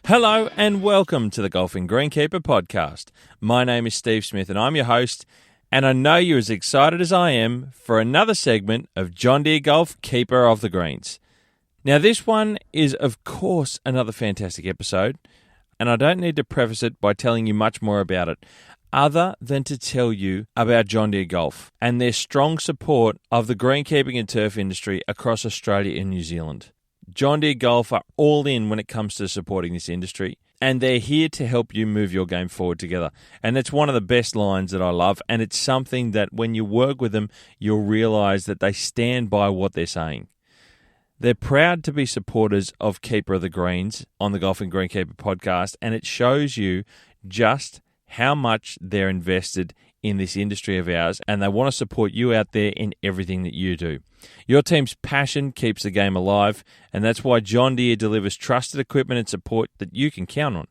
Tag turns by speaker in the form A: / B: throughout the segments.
A: Hello and welcome to the Golfing Greenkeeper podcast. My name is Steve Smith and I'm your host, and I know you're as excited as I am for another segment of John Deere Golf Keeper of the Greens. Now this one is of course another fantastic episode, and I don't need to preface it by telling you much more about it, other than to tell you about John Deere Golf and their strong support of the greenkeeping and turf industry across Australia and New Zealand. John Deere Golf are all in when it comes to supporting this industry, and they're here to help you move your game forward together. And that's one of the best lines that I love, and it's something that when you work with them, you'll realise that they stand by what they're saying. They're proud to be supporters of Keeper of the Greens on the Golfing Greenkeeper podcast, and it shows you just how much they're invested in this industry of ours, and they want to support you out there in everything that you do. Your team's passion keeps the game alive, and that's why John Deere delivers trusted equipment and support that you can count on.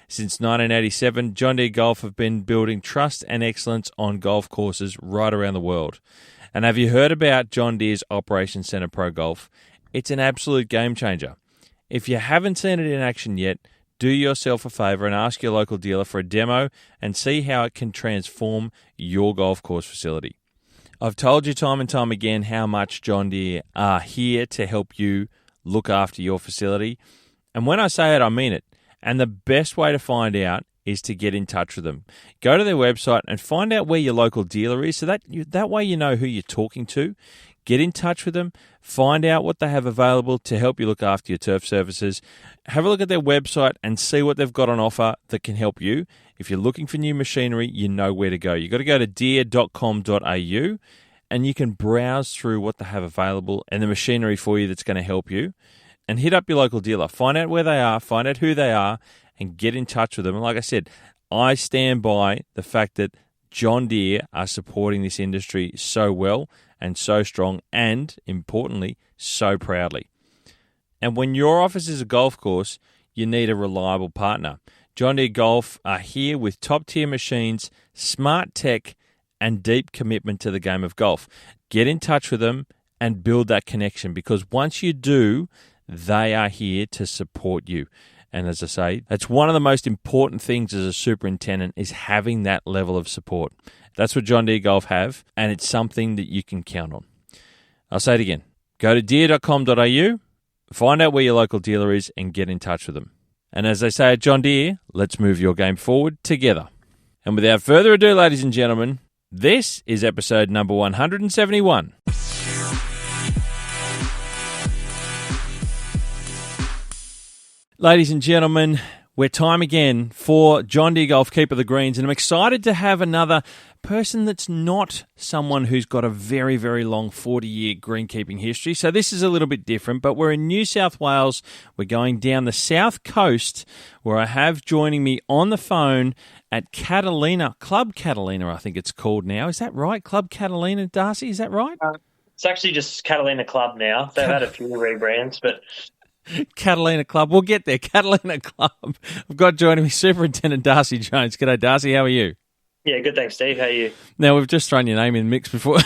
A: Since 1987, John Deere Golf have been building trust and excellence on golf courses right around the world. And have you heard about John Deere's Operations Centre Pro Golf? It's an absolute game changer. If you haven't seen it in action yet, do yourself a favour and ask your local dealer for a demo and see how it can transform your golf course facility. I've told you time and time again how much John Deere are here to help you look after your facility. And when I say it, I mean it. And the best way to find out is to get in touch with them. Go to their website and find out where your local dealer is, so that way you know who you're talking to. Get in touch with them, find out what they have available to help you look after your turf services. Have a look at their website and see what they've got on offer that can help you. If you're looking for new machinery, you know where to go. You've got to go to deere.com.au and you can browse through what they have available and the machinery for you that's going to help you. And hit up your local dealer. Find out where they are, find out who they are, and get in touch with them. And like I said, I stand by the fact that John Deere are supporting this industry so well and so strong and, importantly, so proudly. And when your office is a golf course, you need a reliable partner. John Deere Golf are here with top-tier machines, smart tech, and deep commitment to the game of golf. Get in touch with them and build that connection, because once you do, they are here to support you. And as I say, that's one of the most important things as a superintendent, is having that level of support. That's what John Deere Golf have, and it's something that you can count on. I'll say it again. Go to deere.com.au, find out where your local dealer is, and get in touch with them. And as they say at John Deere, let's move your game forward together. And without further ado, ladies and gentlemen, this is episode number 171. Ladies and gentlemen, we're time again for John Deere Golf Keeper of the Greens, and I'm excited to have another person that's not someone who's got a very, very long 40-year greenkeeping history. So this is a little bit different, but we're in New South Wales. We're going down the South Coast, where I have joining me on the phone at Catalina Club, Catalina, I think it's called now. Is that right? Club Catalina, Darcy, is that right?
B: It's actually just Catalina Club now. They've had a few rebrands, but...
A: Catalina Club. We'll get there. Catalina Club. I've got joining me Superintendent Darcy Jones. G'day, Darcy. How are you?
B: Yeah, good. Thanks, Steve. How are you?
A: Now, we've just thrown your name in the mix before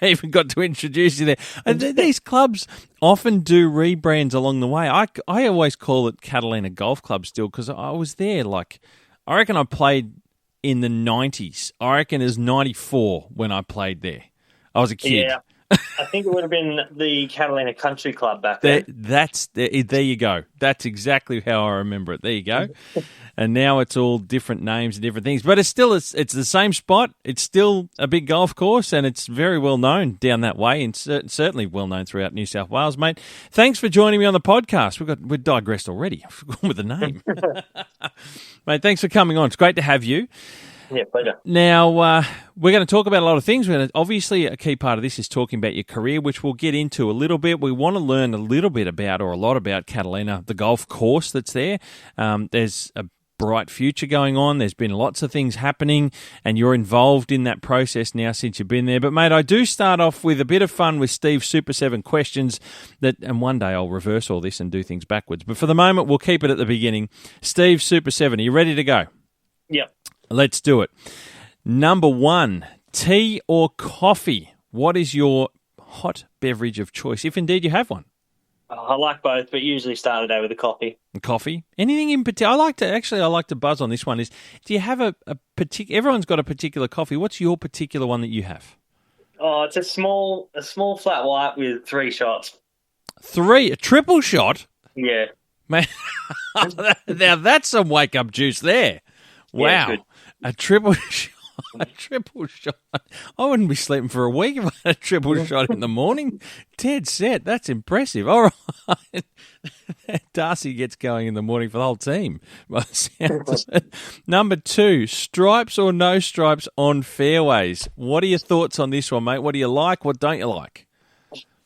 A: I even got to introduce you there. And these clubs often do rebrands along the way. I always call it Catalina Golf Club still, because I was there. I reckon I played in the 90s. I reckon it was 94 when I played there. I was a kid.
B: Yeah. I think it would have been the Catalina Country Club back then.
A: There you go. That's exactly how I remember it. There you go. And now it's all different names and different things. But it's the same spot. It's still a big golf course, and it's very well known down that way, and certainly well known throughout New South Wales, mate. Thanks for joining me on the podcast. We're digressed already. I've forgotten with the name. Mate, thanks for coming on. It's great to have you.
B: Yeah, pleasure.
A: Now, we're going to talk about a lot of things. Obviously, a key part of this is talking about your career, which we'll get into a little bit. We want to learn a little bit about, or a lot about, Catalina, the golf course that's there. There's a bright future going on. There's been lots of things happening, and you're involved in that process now since you've been there. But, mate, I do start off with a bit of fun with Steve's Super 7 questions, and one day I'll reverse all this and do things backwards. But for the moment, we'll keep it at the beginning. Steve's Super 7, are you ready to go?
B: Yep.
A: Let's do it. Number 1, tea or coffee? What is your hot beverage of choice, if indeed you have one?
B: I like both, but usually start a day with a coffee.
A: Coffee? Anything in particular? I like to buzz on this one. Do you have a particular? Everyone's got a particular coffee. What's your particular one that you have?
B: Oh, it's a small flat white with 3 shots.
A: A triple shot?
B: Yeah.
A: Man, now that's some wake up juice there. Wow.
B: Yeah,
A: a triple shot. A triple shot. I wouldn't be sleeping for a week if I had a triple shot in the morning. Dead set. That's impressive. All right. Darcy gets going in the morning for the whole team. By the sounds of it. Number 2, stripes or no stripes on fairways. What are your thoughts on this one, mate? What do you like? What don't you like?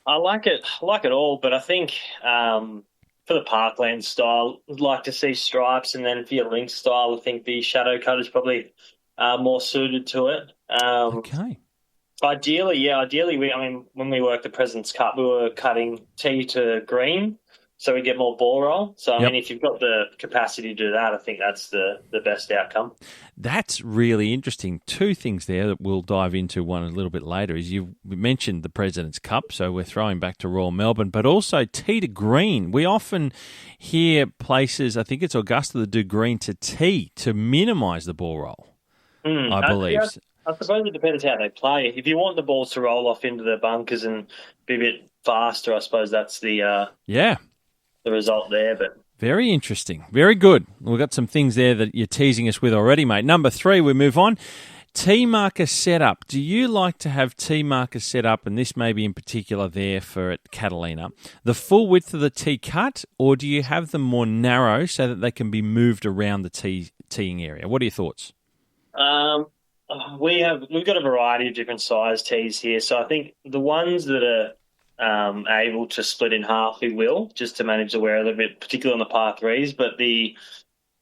B: I like it. I like it all, but I think for the parkland style, I'd like to see stripes, and then for your link style, I think the shadow cut is probably more suited to it.
A: Okay.
B: Ideally, when we worked the President's Cup, we were cutting tee to green, so we get more ball roll. So, if you've got the capacity to do that, I think that's the best outcome.
A: That's really interesting. 2 things there that we'll dive into one a little bit later is you mentioned the President's Cup, so we're throwing back to Royal Melbourne, but also tee to green. We often hear places, I think it's Augusta, that do green to tee to minimise the ball roll. I believe.
B: I suppose it depends how they play. If you want the balls to roll off into the bunkers and be a bit faster, I suppose that's the result there. But
A: very interesting. Very good. We've got some things there that you're teasing us with already, mate. Number 3, we move on. Tee marker setup. Do you like to have tee markers set up, and this may be in particular there for at Catalina, the full width of the tee cut, or do you have them more narrow so that they can be moved around the teeing area? What are your thoughts?
B: We've got a variety of different size tees here, so I think the ones that are able to split in half, we will, just to manage the wear a little bit, particularly on the par 3s. But the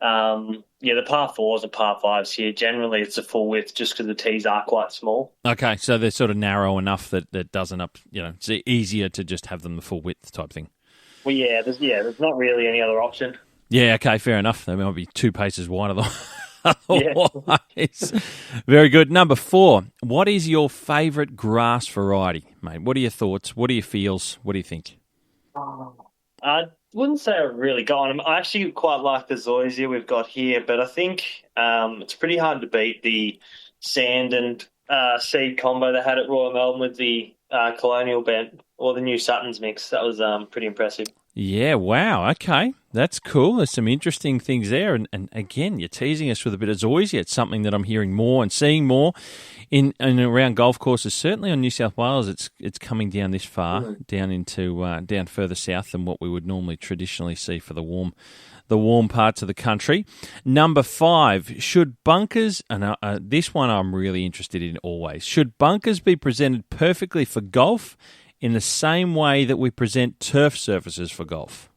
B: par 4s and par 5s here, generally it's a full width just because the tees are quite small.
A: Okay, so they're sort of narrow enough that doesn't it's easier to just have them the full width type thing.
B: Well, there's not really any other option.
A: Yeah, okay, fair enough. They might be 2 paces wider than
B: otherwise.
A: Very good. Number 4, what is your favourite grass variety, mate? What are your thoughts? What are your feels? What do you think?
B: I wouldn't say I've really got them. I actually quite like the zoysia we've got here, but I think it's pretty hard to beat the sand and seed combo they had at Royal Melbourne with the Colonial Bent or the New Suttons mix. That was pretty impressive.
A: Yeah, wow, okay. That's cool. There's some interesting things there. And again, you're teasing us with a bit of zoysia. It's something that I'm hearing more and seeing more in and around golf courses. Certainly on New South Wales, it's coming down this far, down further south than what we would normally traditionally see for the warm parts of the country. Number 5, should bunkers, and this one I'm really interested in always, should bunkers be presented perfectly for golf in the same way that we present turf surfaces for golf?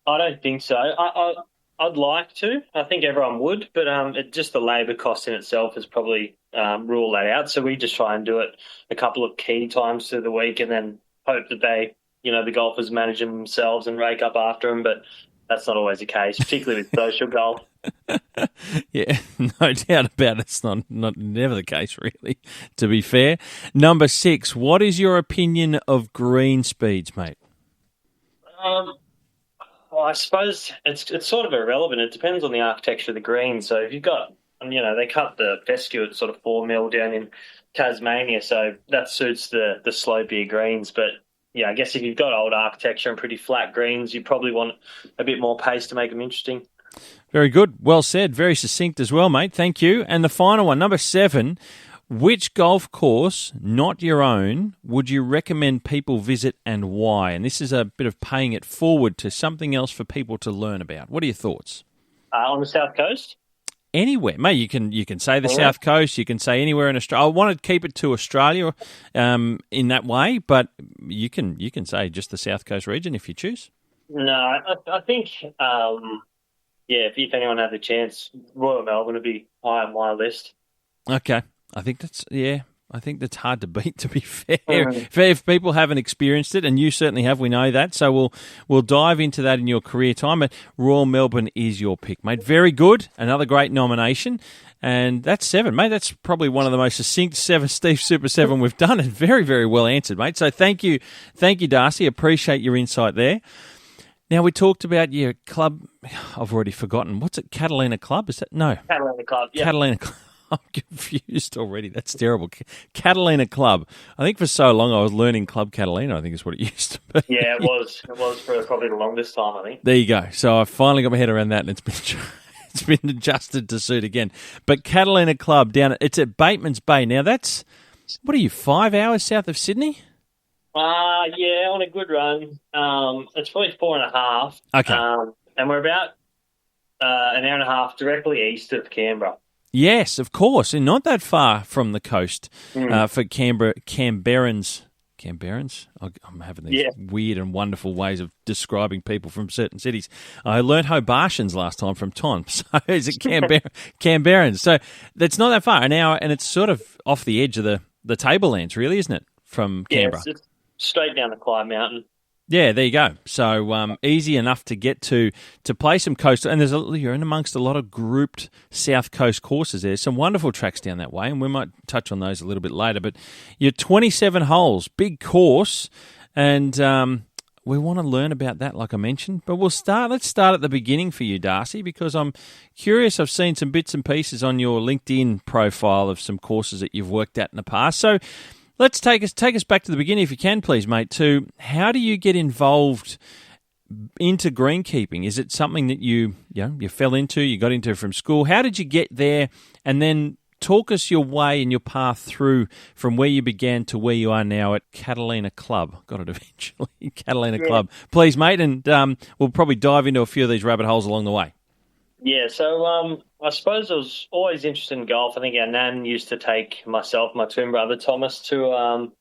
B: I don't think so. I'd like to. I think everyone would, but just the labour cost in itself has probably ruled that out. So we just try and do it a couple of key times through the week and then hope that the golfers manage them themselves and rake up after them. But that's not always the case, particularly with social golf.
A: Yeah, no doubt about it. It's never the case, really, to be fair. Number 6, what is your opinion of green speeds, mate?
B: Well, I suppose it's sort of irrelevant. It depends on the architecture of the green. So if you've got, they cut the fescue at sort of 4 mil down in Tasmania, so that suits the slopier greens. But yeah, I guess if you've got old architecture and pretty flat greens, you probably want a bit more pace to make them interesting.
A: Very good. Well said. Very succinct as well, mate. Thank you. And the final one, number 7, which golf course, not your own, would you recommend people visit and why? And this is a bit of paying it forward to something else for people to learn about. What are your thoughts?
B: On the South Coast?
A: Anywhere, mate. You can say the South Coast. You can say anywhere in Australia. I want to keep it to Australia in that way, but you can say just the South Coast region if you choose.
B: No, I think if anyone had the chance, Royal Melbourne would be high on my list.
A: Okay, I think that's hard to beat, to be fair. If people haven't experienced it, and you certainly have, we know that. So we'll dive into that in your career time. But Royal Melbourne is your pick, mate. Very good. Another great nomination. And that's 7, mate. That's probably one of the most succinct Steve Super 7 we've done, and very, very well answered, mate. So thank you, Darcy. Appreciate your insight there. Now, we talked about your club. I've already forgotten. What's it? Catalina Club? Is that? No.
B: Catalina Club, yeah.
A: Catalina Club. I'm confused already. That's terrible. Catalina Club. I think for so long I was learning Club Catalina, I think is what it used to be.
B: Yeah, it was. It was for probably the longest time, I think.
A: There you go. So I finally got my head around that, and it's been adjusted to suit again. But Catalina Club it's at Batemans Bay. Now that's, what are you, 5 hours south of Sydney?
B: Yeah, on a good run. It's probably 4.5.
A: Okay.
B: And we're about an hour and a half directly east of Canberra.
A: Yes, of course, and not that far from the coast for Canberrans. Canberrans? I'm having these weird and wonderful ways of describing people from certain cities. I learned Hobartians last time from Tom, so is it Canberrans? So that's not that far, an hour, and it's sort of off the edge of the tablelands, really, isn't it, from Canberra?
B: Yeah, it's straight down the Clyde Mountain.
A: Yeah, there you go. So easy enough to get to play some coastal, and you're in amongst a lot of grouped South Coast courses. There's some wonderful tracks down that way, and we might touch on those a little bit later. But you're 27 holes, big course, and we want to learn about that, like I mentioned. But let's start at the beginning for you, Darcy, because I'm curious. I've seen some bits and pieces on your LinkedIn profile of some courses that you've worked at in the past. So let's take us back to the beginning, if you can, please, mate, to how do you get involved into greenkeeping? Is it something that you fell into, you got into from school? How did you get there? And then talk us your way and your path through from where you began to where you are now at Catalina Club. Got it eventually, Catalina Club. Please, mate, and we'll probably dive into a few of these rabbit holes along the way.
B: Yeah, so I suppose I was always interested in golf. I think our nan used to take myself, my twin brother Thomas, to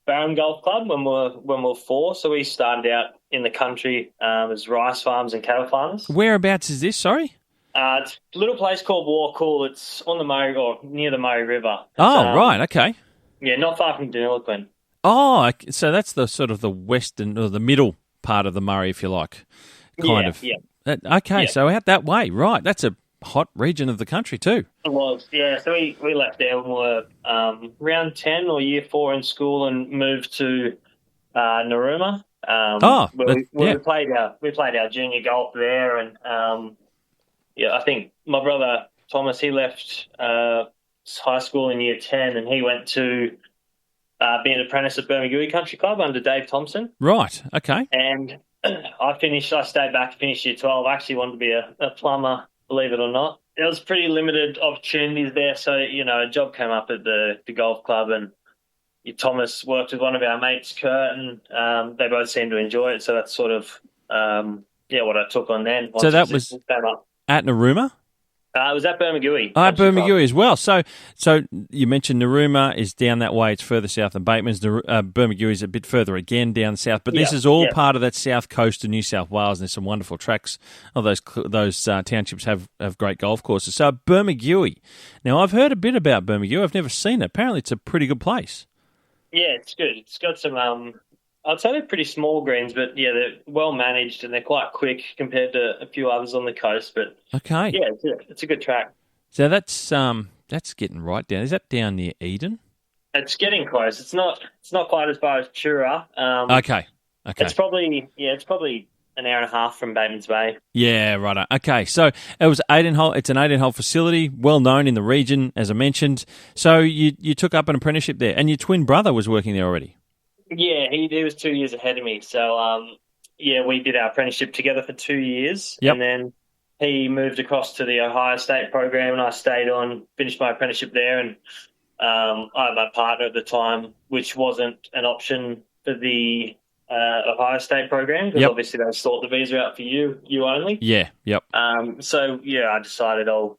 B: Batemans Golf Club when we were 4. So we started out in the country as rice farms and cattle farmers.
A: Whereabouts is this? Sorry,
B: it's a little place called Warcool. It's on the Murray, or near the Murray River.
A: Right, okay.
B: Yeah, not far from Deniliquin.
A: Oh, so that's the sort of the western or the middle part of the Murray, if you like, kind of. Yeah. Okay, so out that way, right. That's a hot region of the country too. It
B: was, yeah. So we left there when we were around 10 or year 4 in school and moved to Narooma. We played our junior golf there, and I think my brother Thomas, he left high school in year 10 and he went to be an apprentice at Bermagui Country Club under Dave Thompson.
A: Right, okay.
B: And I stayed back to finish year 12. I actually wanted to be a plumber, believe it or not. There was pretty limited opportunities there. So, a job came up at the golf club, and Thomas worked with one of our mates, Kurt, and they both seemed to enjoy it. So that's sort of, what I took on then.
A: So that was at Narooma?
B: It was at Bermagui.
A: At Bermagui as well. So you mentioned Narooma is down that way. It's further south than Batemans. Bermagui is a bit further again down south. But this is all part of that south coast of New South Wales, and there's some wonderful tracks. Oh, those townships have great golf courses. So Bermagui. Now, I've heard a bit about Bermagui. I've never seen it. Apparently, it's a pretty good place.
B: Yeah, it's good. It's got some... I'd say they're pretty small greens, but they're well managed and they're quite quick compared to a few others on the coast. But
A: okay,
B: yeah, it's a good track.
A: So that's getting right down. Is that down near Eden?
B: It's getting close. It's not quite as far as Chura.
A: Okay.
B: It's probably an hour and a half from Batemans Bay.
A: Yeah, right. Okay, so it was 18-hole. It's an 18-hole facility, well known in the region, as I mentioned. So you took up an apprenticeship there, and your twin brother was working there already.
B: Yeah, he was 2 years ahead of me. So, we did our apprenticeship together for 2 years.
A: Yep.
B: And then he moved across to the Ohio State program, and I stayed on, finished my apprenticeship there. And I had my partner at the time, which wasn't an option for the Ohio State program, because obviously they sort the visa out for you only.
A: Yeah, yep.
B: I decided I'll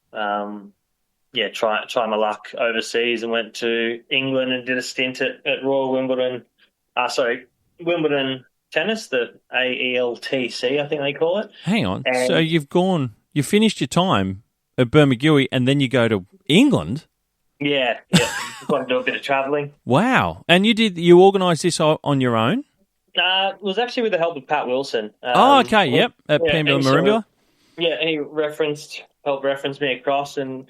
B: try my luck overseas and went to England and did a stint at Royal Wimbledon. Wimbledon Tennis, the AELTC, I think they call it.
A: Hang on. So you finished your time at Bermagui and then you go to England?
B: Yeah. Got to do a bit of travelling.
A: Wow. And you organised this on your own?
B: It was actually with the help of Pat Wilson.
A: Okay, yep, at Pambula Marimbula.
B: He helped reference me across, and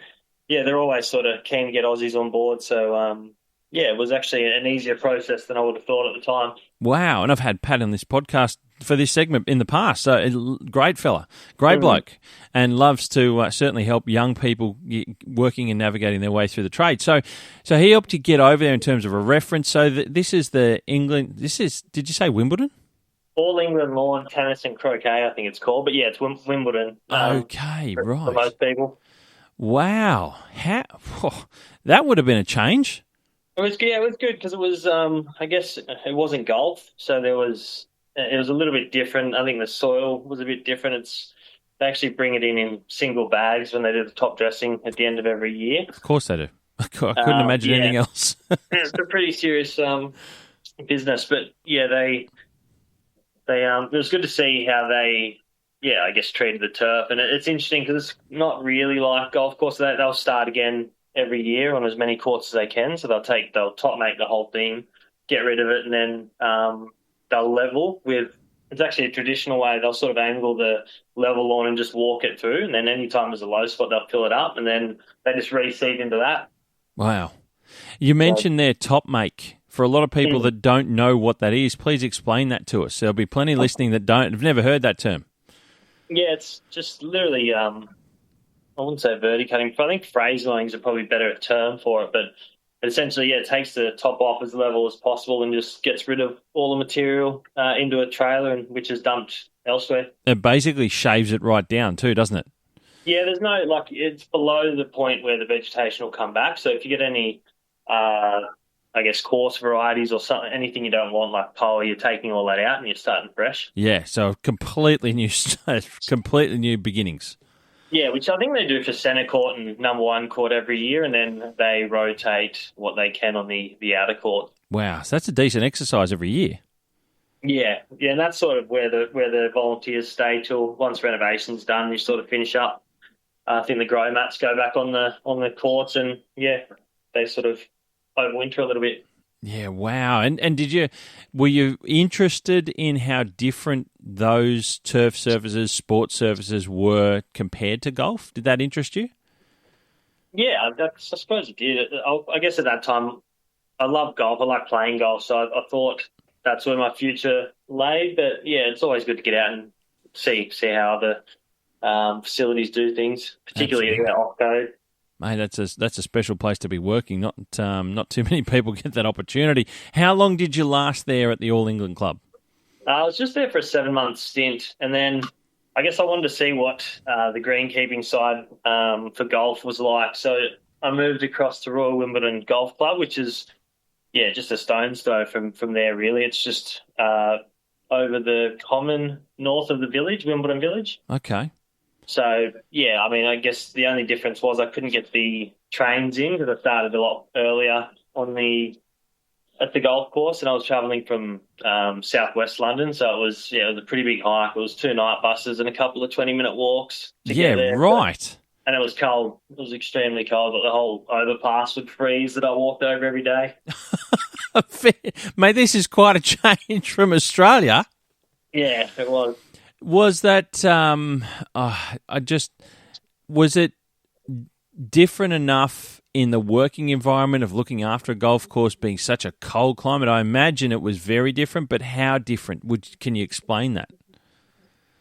B: yeah, they're always sort of keen to get Aussies on board. So, yeah, it was actually an easier process than I would have thought at the time.
A: Wow, and I've had Pat on this podcast for this segment in the past. So great fella, great bloke, and loves to certainly help young people working and navigating their way through the trade. So he helped you get over there in terms of a reference. So this is the England. Did you say Wimbledon?
B: All England lawn tennis and croquet, I think it's called. But yeah, it's Wimbledon.
A: Okay, right.
B: For most people.
A: Wow, that would have been a change.
B: It was good because it was. I guess it wasn't golf, so it was a little bit different. I think the soil was a bit different. They actually bring it in single bags when they do the top dressing at the end of every year.
A: Of course they do. I couldn't imagine anything else.
B: It's a pretty serious business, but yeah, they it was good to see how they, I guess, treated the turf, and it's interesting because it's not really like golf course. They'll start again every year on as many courts as they can. So they'll top make the whole thing, get rid of it, and then they'll level with. It's actually a traditional way. They'll sort of angle the level lawn and just walk it through, and then anytime there's a low spot, they'll fill it up, and then they just reseed into that.
A: Wow. You mentioned there top make. For a lot of people that don't know what that is, please explain that to us. There'll be plenty listening that have never heard that term.
B: Yeah, it's just literally, I wouldn't say verticutting, but I think phraseling is probably better term for it. But essentially, it takes the top off as level as possible and just gets rid of all the material into a trailer, which is dumped elsewhere.
A: It basically shaves it right down too, doesn't it?
B: Yeah, there's no, it's below the point where the vegetation will come back. So if you get any, I guess, coarse varieties or something, anything you don't want, like poa, you're taking all that out and you're starting fresh.
A: Yeah, so completely new beginnings.
B: Yeah, which I think they do for centre court and number one court every year, and then they rotate what they can on the outer court.
A: Wow, so that's a decent exercise every year.
B: Yeah, and that's sort of where the volunteers stay till once renovation's done. You sort of finish up. I think the grow mats go back on the courts, and they sort of overwinter a little bit.
A: Yeah, wow. And were you interested in how different those turf surfaces, sports surfaces were compared to golf? Did that interest you?
B: Yeah, I suppose it did. I guess at that time, I love golf. I like playing golf, so I thought that's where my future lay. But yeah, it's always good to get out and see how the facilities do things, particularly off-road.
A: Mate, that's a special place to be working. Not too many people get that opportunity. How long did you last there at the All England Club?
B: I was just there for a 7-month stint, and then I guess I wanted to see what the greenkeeping side for golf was like. So I moved across to Royal Melbourne Golf Club, which is just a stone's throw from there. Really, it's just over the common north of the village, Wimbledon Village.
A: Okay.
B: So, I mean, I guess the only difference was I couldn't get the trains in because I started a lot earlier at the golf course, and I was travelling from southwest London, so it was a pretty big hike. It was 2 night buses and a couple of 20-minute walks to get there.
A: Right.
B: And it was cold. It was extremely cold, but the whole overpass would freeze that I walked over every day.
A: Mate, this is quite a change from Australia.
B: Yeah, it was.
A: Was that was it different enough in the working environment of looking after a golf course being such a cold climate? I imagine it was very different, but how different? Can you explain that?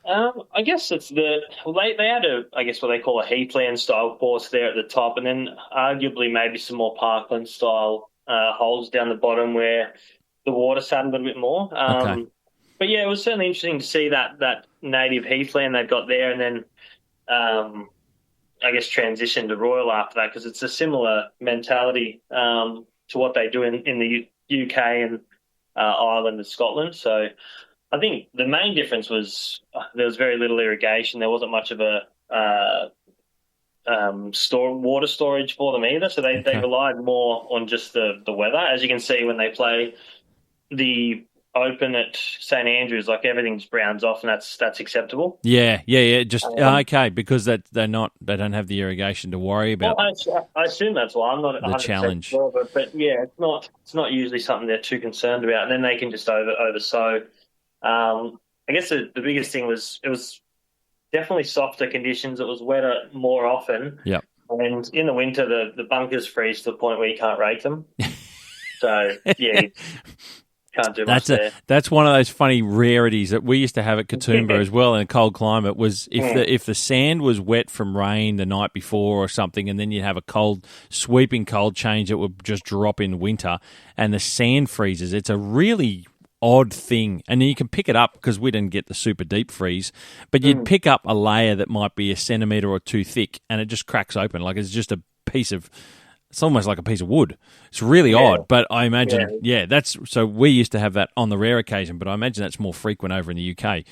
B: I guess it's they had what they call a heathland style course there at the top, and then arguably maybe some more parkland style holes down the bottom where the water sat a little bit more.
A: Okay.
B: But yeah, it was certainly interesting to see that native heathland they've got there, and then I guess transition to Royal after that because it's a similar mentality to what they do in the UK and Ireland and Scotland. So I think the main difference was there was very little irrigation. There wasn't much of a water storage for them either. So they relied more on just the weather. As you can see when they play the Open at St Andrews, like everything's browns off, and that's acceptable.
A: Yeah. Just okay, because they don't have the irrigation to worry about.
B: Well, I assume that's why. I'm not
A: the challenge.
B: Sure, but yeah, it's not usually something they're too concerned about, and then they can just oversow. I guess the biggest thing was it was definitely softer conditions. It was wetter more often.
A: Yep.
B: And in the winter, the bunkers freeze to the point where you can't rake them. So, yeah, you can't do much there.
A: That's one of those funny rarities that we used to have at Katoomba as well in a cold climate, was if the sand was wet from rain the night before or something, and then you'd have a sweeping cold change that would just drop in winter, and the sand freezes. It's a really odd thing, and you can pick it up because we didn't get the super deep freeze, but you'd pick up a layer that might be a centimetre or two thick, and it just cracks open like it's just a piece of. It's almost like a piece of wood. It's really odd, but I imagine, so we used to have that on the rare occasion, but I imagine that's more frequent over in the UK,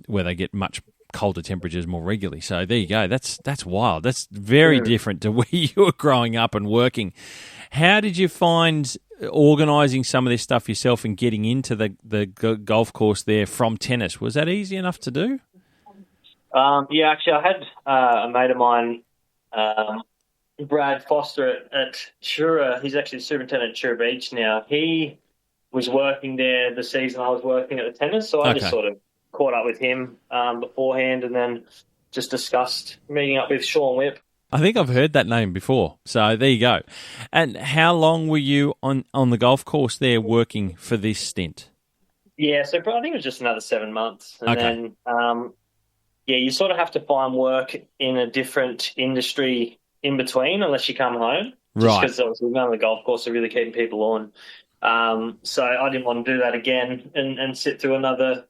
A: where they get much colder temperatures more regularly. So there you go. That's wild. That's very different to where you were growing up and working. How did you find organising some of this stuff yourself and getting into the golf course there from tennis? Was that easy enough to do?
B: Actually, I had a mate of mine, Brad Foster at Shura. He's actually the superintendent at Shura Beach now. He was working there the season I was working at the tennis, so I just sort of caught up with him beforehand and then just discussed meeting up with Sean Whipp.
A: I think I've heard that name before, so there you go. And how long were you on the golf course there working for this stint?
B: Yeah, so I think it was just another 7 months. And then, you sort of have to find work in a different industry in between unless you come home. Just because obviously none of the golf course are really keeping people on. So I didn't want to do that again and sit through another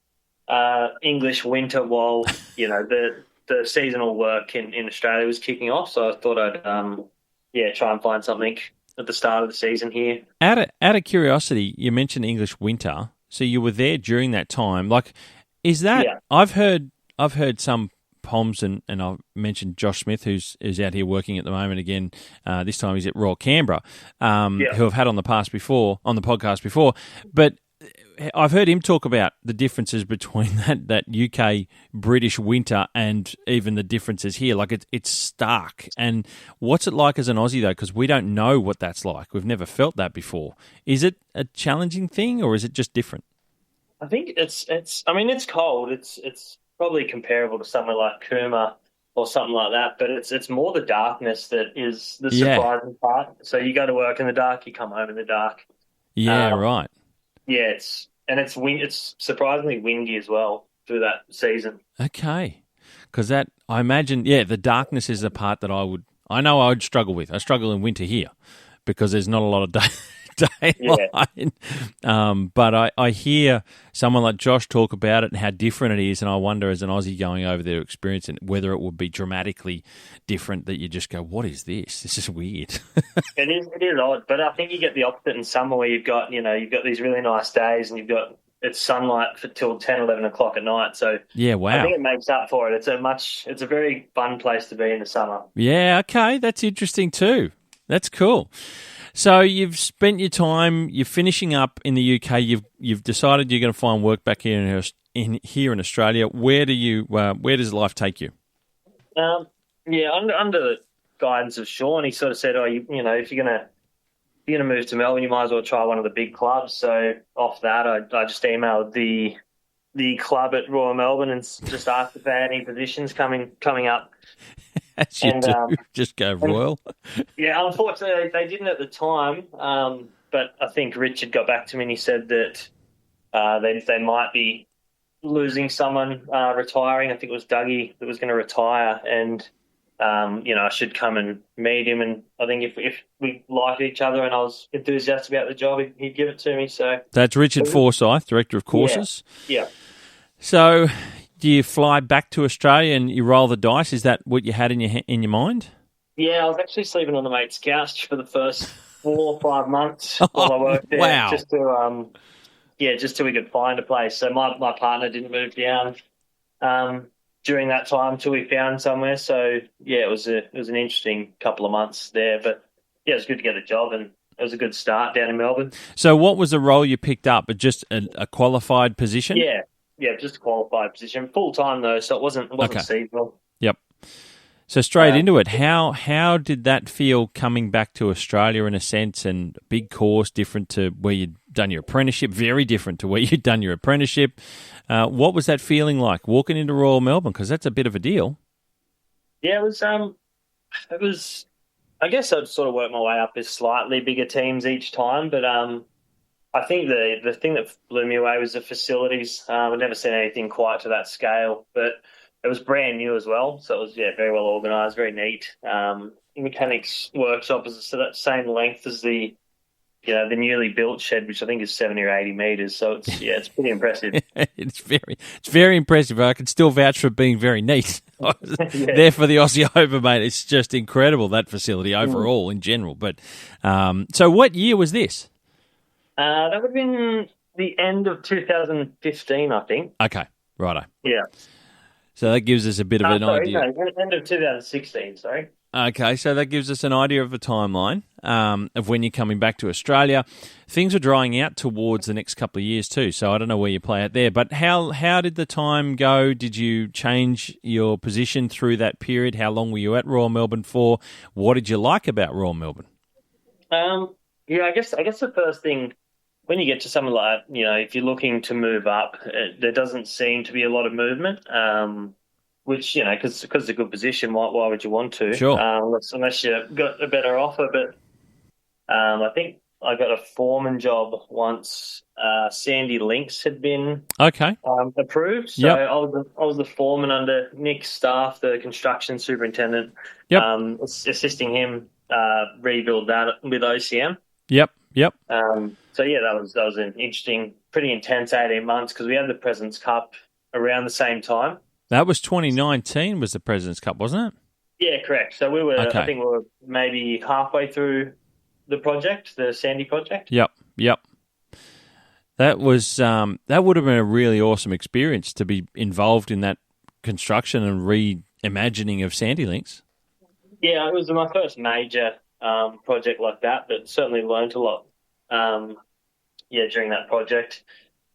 B: English winter while, the seasonal work in Australia was kicking off. So I thought I'd, try and find something at the start of the season here.
A: Out of curiosity, you mentioned English winter. So you were there during that time. Like, is that... Yeah. I've heard some Poms, and I've mentioned Josh Smith, who's out here working at the moment again. This time he's at Royal Canberra, who I've had on the podcast before. But I've heard him talk about the differences between that UK British winter and even the differences here. Like it's stark. And what's it like as an Aussie though? Because we don't know what that's like. We've never felt that before. Is it a challenging thing or is it just different?
B: I think it's cold. It's probably comparable to somewhere like Cooma or something like that, but it's more the darkness that is the surprising part. So you go to work in the dark, you come home in the dark.
A: Yeah, right.
B: Yeah, it's surprisingly windy as well through that season.
A: Okay, because I imagine, the darkness is the part that I would struggle with. I struggle in winter here because there's not a lot of daylight. But I hear someone like Josh talk about it and how different it is, and I wonder as an Aussie going over there experiencing it, whether it would be dramatically different that you just go, what is this? This is weird.
B: It is odd, but I think you get the opposite in summer where you've got these really nice days and it's sunlight till 10, 11 o'clock at night. So
A: yeah, wow.
B: I think it makes up for it. It's a very fun place to be in the summer.
A: Yeah, okay, that's interesting too. That's cool. So you've spent your time. You're finishing up in the UK. You've decided you're going to find work back here in Australia. Where does life take you?
B: Under the guidance of Sean, he sort of said, if you're gonna move to Melbourne, you might as well try one of the big clubs. So off that, I just emailed the club at Royal Melbourne and just asked if they had any positions coming up.
A: As you do, just go Royal.
B: Yeah, unfortunately, they didn't at the time, but I think Richard got back to me and he said that they might be losing someone retiring. I think it was Dougie that was going to retire, and I should come and meet him. And I think if we liked each other and I was enthusiastic about the job, he'd give it to me. So
A: that's Richard Forsyth, Director of Courses.
B: Yeah.
A: So, do you fly back to Australia and you roll the dice? Is that what you had in your mind?
B: Yeah, I was actually sleeping on the mate's couch for the first 4 or 5 months while I worked there.
A: Wow.
B: Just till we could find a place. So my partner didn't move down during that time till we found somewhere. So yeah, it was an interesting couple of months there. But yeah, it was good to get a job and it was a good start down in Melbourne.
A: So what was the role you picked up? Just a qualified position?
B: Yeah, just a qualified position. Full time though, so it wasn't seasonal.
A: Yep. So straight into it. How did that feel coming back to Australia in a sense, and big course, different to where you'd done your apprenticeship, very different to where you'd done your apprenticeship. What was that feeling like walking into Royal Melbourne? Because that's a bit of a deal.
B: Yeah, it was. It was, I guess I'd sort of worked my way up as slightly bigger teams each time, but I think the thing that blew me away was the facilities. I'd never seen anything quite to that scale, but it was brand new as well. So it was, very well organised, very neat. Mechanics workshop is the same length as the newly built shed, which I think is 70 or 80 metres. So it's pretty impressive.
A: It's very impressive. I can still vouch for it being very neat. There for the Aussie Open, mate. It's just incredible, that facility overall in general. But so what year was this?
B: That would have been the end of 2015, I think.
A: Okay, righto.
B: Yeah.
A: So that gives us a bit of an idea.
B: No, end of 2016, sorry.
A: Okay, so that gives us an idea of a timeline of when you're coming back to Australia. Things are drying out towards the next couple of years too, so I don't know where you play out there. But how did the time go? Did you change your position through that period? How long were you at Royal Melbourne for? What did you like about Royal Melbourne?
B: I guess the first thing, when you get to something like, if you're looking to move up, there doesn't seem to be a lot of movement. Which, because it's a good position, why would you want to?
A: Sure.
B: Unless you got a better offer. But I think I got a foreman job once Sandy Links had been approved. So
A: yep.
B: I was the foreman under Nick's staff, the construction superintendent,
A: yep.
B: Assisting him rebuild that with OCM.
A: Yep.
B: That was an interesting, pretty intense 18 months because we had the President's Cup around the same time.
A: That was 2019 was the President's Cup, wasn't it?
B: Yeah, correct. So we were, I think we were maybe halfway through the project, the Sandy project.
A: Yep. That was that would have been a really awesome experience to be involved in that construction and reimagining of Sandy Links.
B: Yeah, it was my first major project like that, but certainly learned a lot. During that project,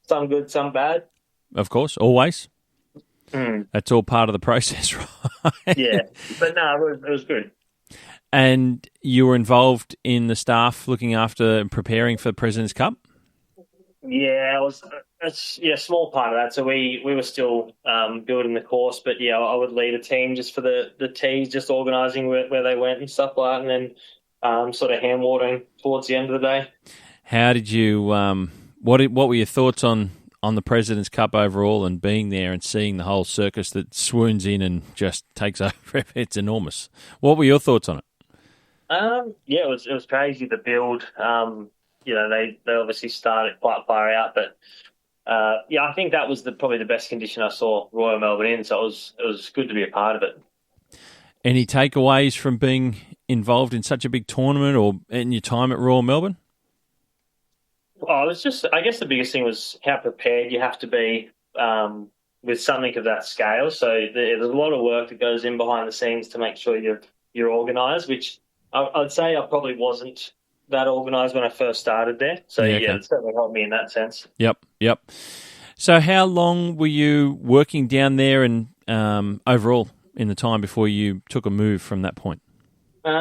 B: some good, some bad.
A: Of course, always. That's all part of the process, right?
B: Yeah, but no, it was good.
A: And you were involved in the staff looking after and preparing for the President's Cup?
B: Yeah, it's a small part of that. So we were still building the course, but I would lead a team just for the tees, just organising where they went and stuff like that, and then sort of hand watering towards the end of the day. How
A: did you? What were your thoughts on the President's Cup overall and being there and seeing the whole circus that swoons in and just takes over? It's enormous. What were your thoughts on it?
B: It was crazy to build. They obviously started quite far out, but I think that was probably the best condition I saw Royal Melbourne in. So it was good to be a part of it.
A: Any takeaways from being involved in such a big tournament or in your time at Royal Melbourne?
B: Oh, I guess the biggest thing was how prepared you have to be with something of that scale. So there's a lot of work that goes in behind the scenes to make sure you're organised, which I'd say I probably wasn't that organised when I first started there. So it certainly helped me in that sense.
A: Yep. So how long were you working down there and overall in the time before you took a move from that point?
B: It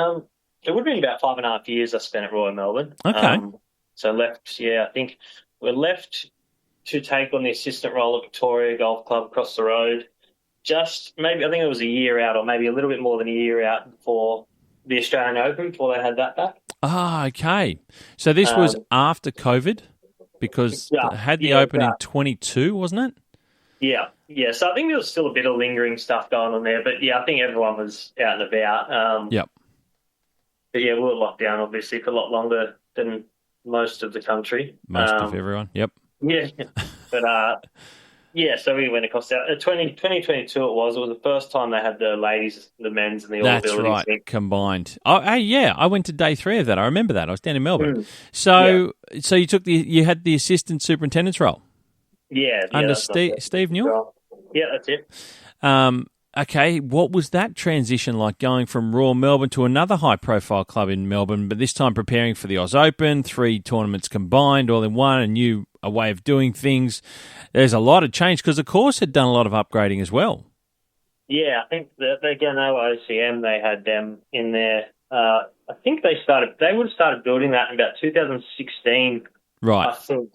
B: would have been about 5.5 years I spent at Royal Melbourne.
A: Okay.
B: So left, I think we left to take on the assistant role at Victoria Golf Club across the road. I think it was a year out or maybe a little bit more than a year out for the Australian Open before they had that back.
A: Ah, okay. So this was after COVID because they had the Open in 22, wasn't
B: it? Yeah. So I think there was still a bit of lingering stuff going on there, but I think everyone was out and about.
A: Yep.
B: But we were locked down obviously for a lot longer than most of the country.
A: Most of everyone, yep.
B: Yeah, but so we went across that. 2022 it was the first time they had the ladies, the men's and the all-ability.
A: That's right, combined. Oh, I went to day 3 of that. I remember that. I was down in Melbourne. So you took you had the assistant superintendent's role?
B: Yeah.
A: Under Steve Newell?
B: Yeah, that's it.
A: Okay, what was that transition like going from Royal Melbourne to another high-profile club in Melbourne, but this time preparing for the Oz Open, 3 tournaments combined, all in one, a way of doing things? There's a lot of change because the course had done a lot of upgrading as well. Yeah, I think again, OCM, they had them in there. I think they would have started building that in about 2016. Right. I think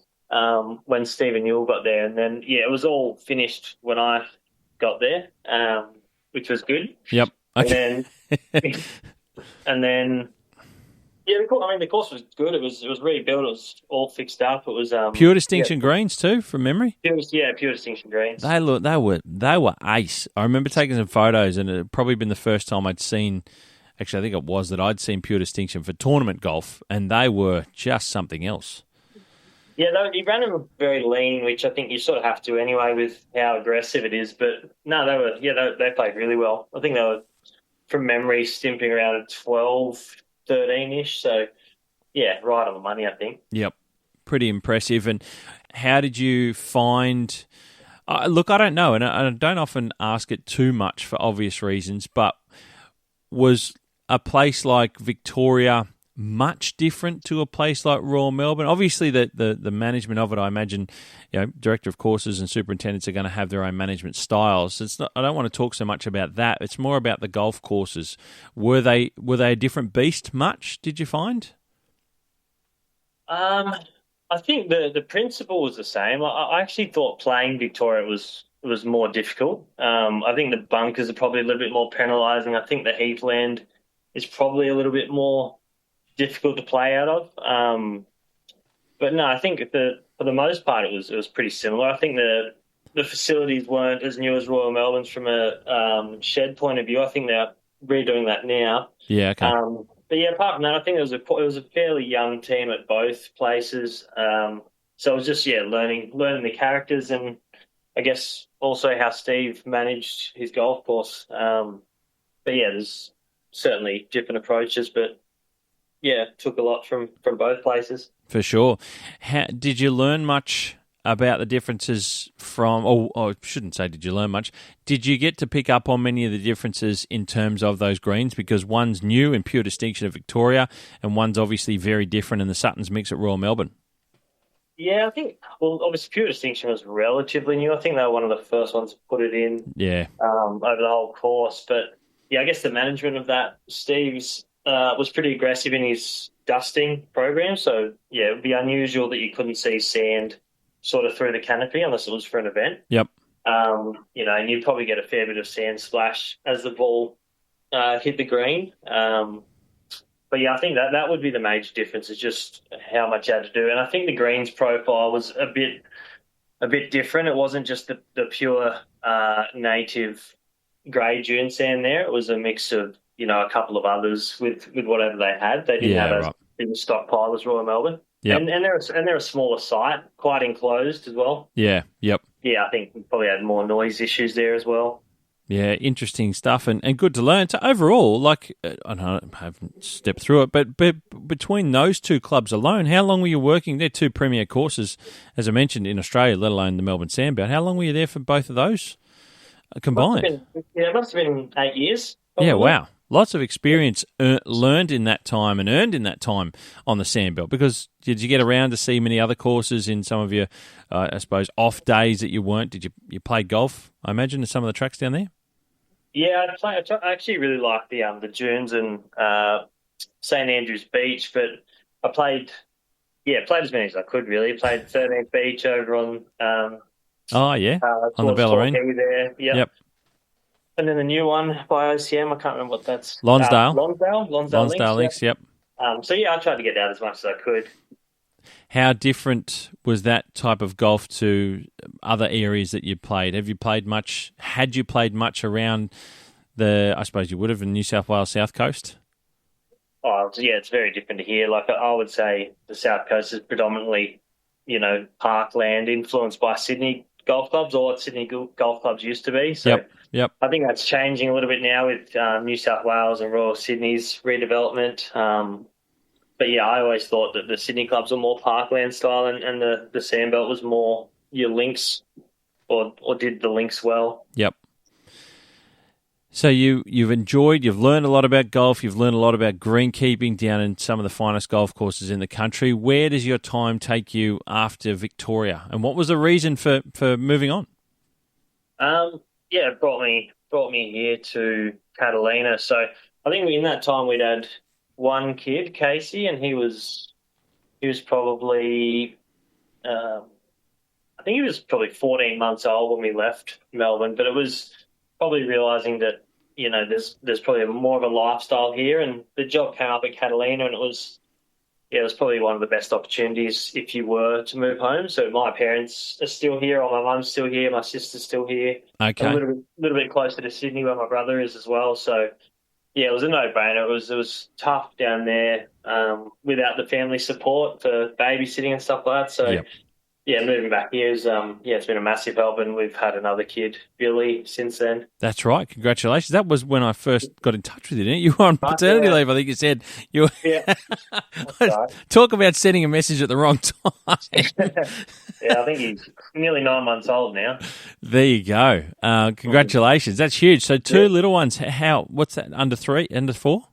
A: when Stephen Newell got there, and then it was all finished when I got there, which was good. Yep. Okay.
B: And then yeah, the course was good. It was rebuilt. It was all fixed up. It was
A: Pure distinction greens too, from memory.
B: Pure distinction greens.
A: They were ace. I remember taking some photos, and it had probably been the first time I'd seen. Actually, I think it was that I'd seen pure distinction for tournament golf, and they were just something else.
B: Yeah, he ran them very lean, which I think you sort of have to anyway with how aggressive it is. But no, they played really well. I think they were, from memory, stimping around at 12, 13-ish. So, yeah, right on the money, I think.
A: Yep, pretty impressive. And how did you find... look, I don't know, and I don't often ask it too much for obvious reasons, but was a place like Victoria much different to a place like Royal Melbourne? Obviously, the management of it, I imagine, director of courses and superintendents are going to have their own management styles. It's not, I don't want to talk so much about that. It's more about the golf courses. Were they a different beast much, did you find?
B: I think the principle was the same. I actually thought playing Victoria was more difficult. I think the bunkers are probably a little bit more penalising. I think the heathland is probably a little bit more difficult to play out of. But no, I think for the most part it was pretty similar. I think the facilities weren't as new as Royal Melbourne's from a shed point of view. I think they're redoing that now.
A: Yeah, okay.
B: But yeah, apart from that, I think it was a fairly young team at both places. So it was just learning the characters, and I guess also how Steve managed his golf course. But yeah, there's certainly different approaches, but yeah, took a lot from both places.
A: For sure. Did you learn much about the differences from, or I shouldn't say did you learn much, did you get to pick up on many of the differences in terms of those greens? Because one's new in pure distinction at Victoria, and one's obviously very different in the Suttons mix at Royal Melbourne.
B: Yeah, I think, obviously pure distinction was relatively new. I think they were one of the first ones to put it in over the whole course. But yeah, I guess the management of that, Steve's was pretty aggressive in his dusting program. So yeah, it would be unusual that you couldn't see sand sort of through the canopy unless it was for an event.
A: Yep.
B: And you'd probably get a fair bit of sand splash as the ball hit the green. But yeah, I think that would be the major difference, is just how much you had to do. And I think the greens profile was a bit different. It wasn't just the pure native grey dune sand there. It was a mix of, a couple of others with whatever they had. They didn't have a big stockpile as Royal Melbourne. Yep. And they're a smaller site, quite enclosed as well.
A: Yeah, yep.
B: Yeah, I think we probably had more noise issues there as well.
A: Yeah, interesting stuff and good to learn. So overall, I haven't stepped through it, but between those two clubs alone, how long were you working? They're two premier courses, as I mentioned, in Australia, let alone the Melbourne Sandbelt. How long were you there for both of those combined?
B: It must have been 8 years. Probably.
A: Yeah, wow. Lots of experience learned in that time and earned in that time on the Sandbelt. Because did you get around to see many other courses in some of your, I suppose, off days that you weren't? Did you play golf, I imagine, at some of the tracks down there?
B: Yeah, I actually really like the dunes and St Andrews Beach, but I played as many as I could, really. Played 13th Beach over on...
A: on the Bellarine.
B: There. Yep. And then the new one by OCM, I can't remember what that's.
A: Lonsdale.
B: Lonsdale
A: Links, yep.
B: So yeah, I tried to get out as much as I could.
A: How different was that type of golf to other areas that you played? Have you played much? Had you played much around I suppose you would have, in New South Wales South Coast?
B: Oh, yeah, it's very different to here. Like, I would say the South Coast is predominantly, parkland influenced by Sydney golf clubs, or what Sydney golf clubs used to be. So
A: yep.
B: I think that's changing a little bit now with New South Wales and Royal Sydney's redevelopment. But yeah, I always thought that the Sydney clubs were more parkland style, and the Sandbelt was more your links, or did the links well.
A: Yep. So you've learned a lot about golf, you've learned a lot about greenkeeping down in some of the finest golf courses in the country. Where does your time take you after Victoria? And what was the reason for moving on?
B: It brought me here to Catalina. So I think in that time we'd had one kid, Casey, and he was probably I think he was probably 14 months old when we left Melbourne, but it was probably realising that there's probably more of a lifestyle here, and the job came up at Catalina, and it was probably one of the best opportunities if you were to move home. So my parents are still here, or my mum's still here, my sister's still here.
A: Okay.
B: A little bit closer to Sydney where my brother is as well. So yeah, it was a no-brainer. It was tough down there without the family support for babysitting and stuff like that. So
A: Yep.
B: yeah, moving back here is it's been a massive help, and we've had another kid, Billy, since then.
A: That's right. Congratulations. That was when I first got in touch with you, didn't you? You were on paternity leave, I think you said.
B: Yeah. Right.
A: Talk about sending a message at the wrong time.
B: Yeah, I think he's nearly 9 months old now.
A: There you go. Congratulations. That's huge. So two little ones. What's that, under 3, under 4?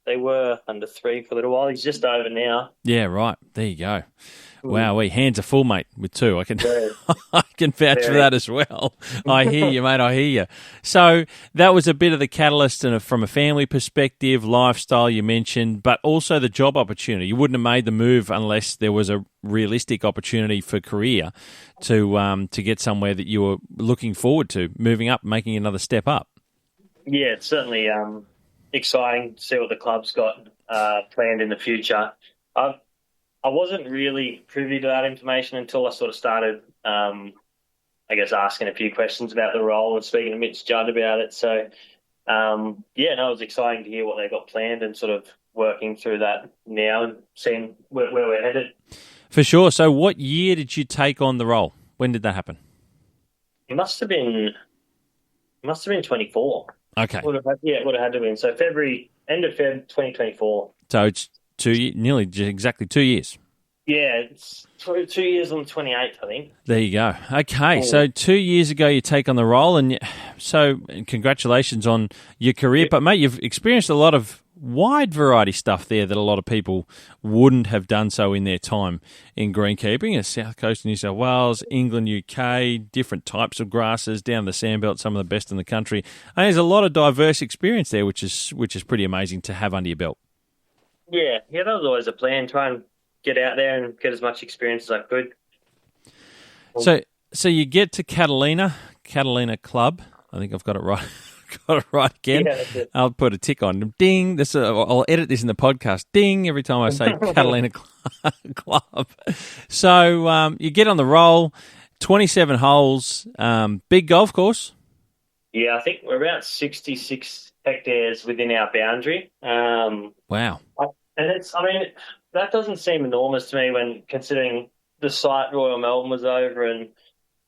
B: They were under 3 for a little while. He's just over now.
A: Yeah, right. There you go. Wow, hands are full, mate, with 2. I can vouch for that as well. I hear you, mate. I hear you. So that was a bit of the catalyst from a family perspective, lifestyle you mentioned, but also the job opportunity. You wouldn't have made the move unless there was a realistic opportunity for career to get somewhere that you were looking forward to, moving up, making another step up.
B: Yeah, it's certainly exciting to see what the club's got planned in the future. I wasn't really privy to that information until I sort of started, asking a few questions about the role and speaking to Mitch Judd about it. So, it was exciting to hear what they got planned and sort of working through that now and seeing where we're headed. For
A: sure. So what year did you take on the role? When did that happen?
B: It must have been 24.
A: Okay.
B: It would have had to have been. So end of Feb 2024.
A: So it's nearly exactly 2 years.
B: Yeah, it's 2 years on the 28th, I think.
A: There you go. Okay, so 2 years ago you take on the role, and congratulations on your career. But, mate, you've experienced a lot of wide variety stuff there that a lot of people wouldn't have done so in their time in greenkeeping. The South Coast of New South Wales, England, UK, different types of grasses, down the sandbelt, some of the best in the country. And there's a lot of diverse experience there, which is pretty amazing to have under your belt.
B: Yeah, that was always a plan, try and get out there and get as much experience as I could.
A: So you get to Catalina Club. I think I've got it right. Got it right again. Yeah, that's it. I'll put a tick on. Ding. I'll edit this in the podcast. Ding every time I say Catalina Club. So you get on the roll, 27 holes, big golf course.
B: Yeah, I think we're about 66 hectares within our boundary.
A: Wow.
B: And that doesn't seem enormous to me when considering the site Royal Melbourne was over, and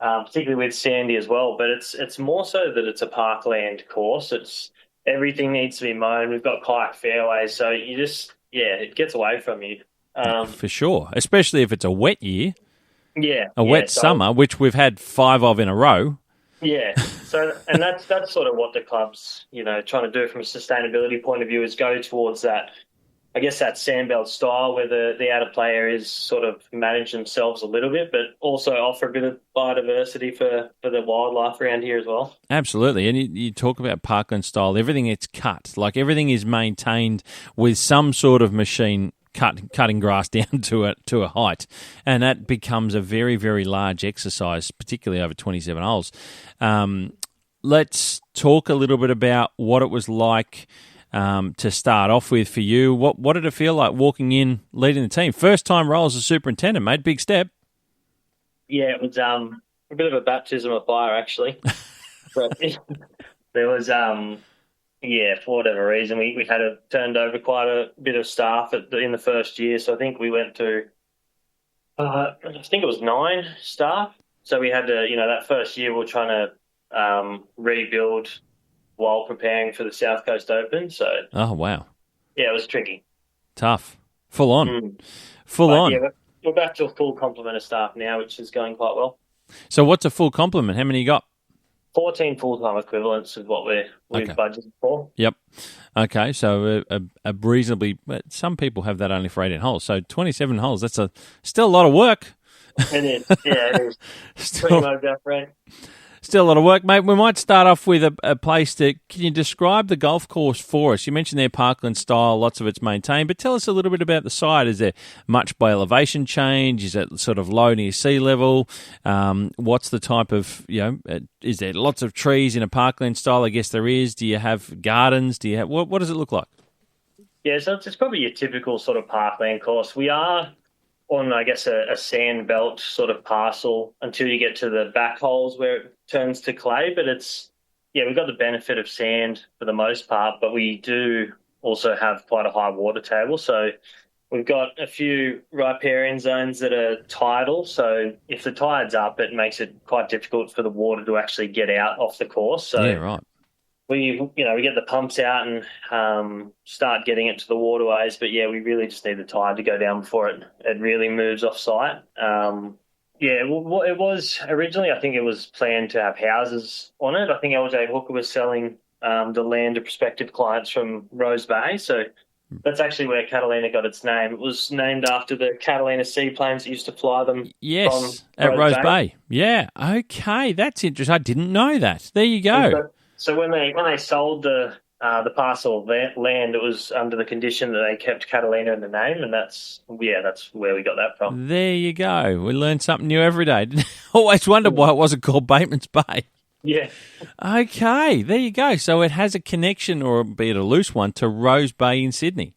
B: particularly with Sandy as well. But it's more so that it's a parkland course. Everything needs to be mown. We've got kayak fairways, so it gets away from you.
A: For sure, especially if it's a wet year.
B: Yeah,
A: a wet summer, which we've had 5 of in a row.
B: Yeah, so and that's sort of what the club's trying to do from a sustainability point of view, is go towards that. I guess that sandbelt style where the outer player is sort of manage themselves a little bit, but also offer a bit of biodiversity for the wildlife around here as well. Absolutely.
A: And you talk about parkland style, everything gets cut. Like everything is maintained with some sort of machine cutting grass down to a height. And that becomes a very, very large exercise, particularly over 27 holes. Let's talk a little bit about what it was like to start off with for you. What did it feel like walking in, leading the team? First time role as a superintendent, mate. Big step.
B: Yeah, it was a bit of a baptism of fire, actually. But there was, for whatever reason, we had turned over quite a bit of staff in the first year. So I think we went to, I think it was 9 staff. So we had to, that first year we were trying to rebuild while preparing for the South Coast Open. So,
A: oh wow,
B: yeah, it was tricky,
A: tough, full on.
B: Yeah, we're back to a full complement of staff now, which is going quite well.
A: So, what's a full complement? How many you got?
B: 14 full-time equivalents is what we've budgeted for.
A: Yep. Okay, so a reasonably. Some people have that only for 18 holes. So 27 holes. That's still a lot of work.
B: It is. Yeah, it is. Pretty much that, right?
A: Still a lot of work, mate. We might start off with a place that, can you describe the golf course for us? You mentioned their parkland style, lots of it's maintained, but tell us a little bit about the site. Is there much by elevation change? Is it sort of low near sea level? What's the type of, is there lots of trees in a parkland style? I guess there is. Do you have gardens? Do you have, what does it look like?
B: Yeah, so it's probably your typical sort of parkland course. We are on, I guess, a sand belt sort of parcel until you get to the back holes where it turns to clay. But we've got the benefit of sand for the most part, but we do also have quite a high water table. So we've got a few riparian zones that are tidal. So if the tide's up, it makes it quite difficult for the water to actually get out off the course. So
A: yeah, right.
B: We get the pumps out and start getting it to the waterways, but we really just need the tide to go down before it really moves off site. It was originally, I think it was planned to have houses on it. I think LJ Hooker was selling the land to prospective clients from Rose Bay, so that's actually where Catalina got its name. It was named after the Catalina seaplanes that used to fly them.
A: Yes, at Rose Bay. Yeah, okay, that's interesting. I didn't know that. There you go.
B: So when they sold the parcel of land, it was under the condition that they kept Catalina in the name, and that's where we got that from.
A: There you go. We learn something new every day. Always wondered why it wasn't called Batemans Bay.
B: Yeah.
A: Okay, there you go. So it has a connection, or be it a loose one, to Rose Bay in Sydney.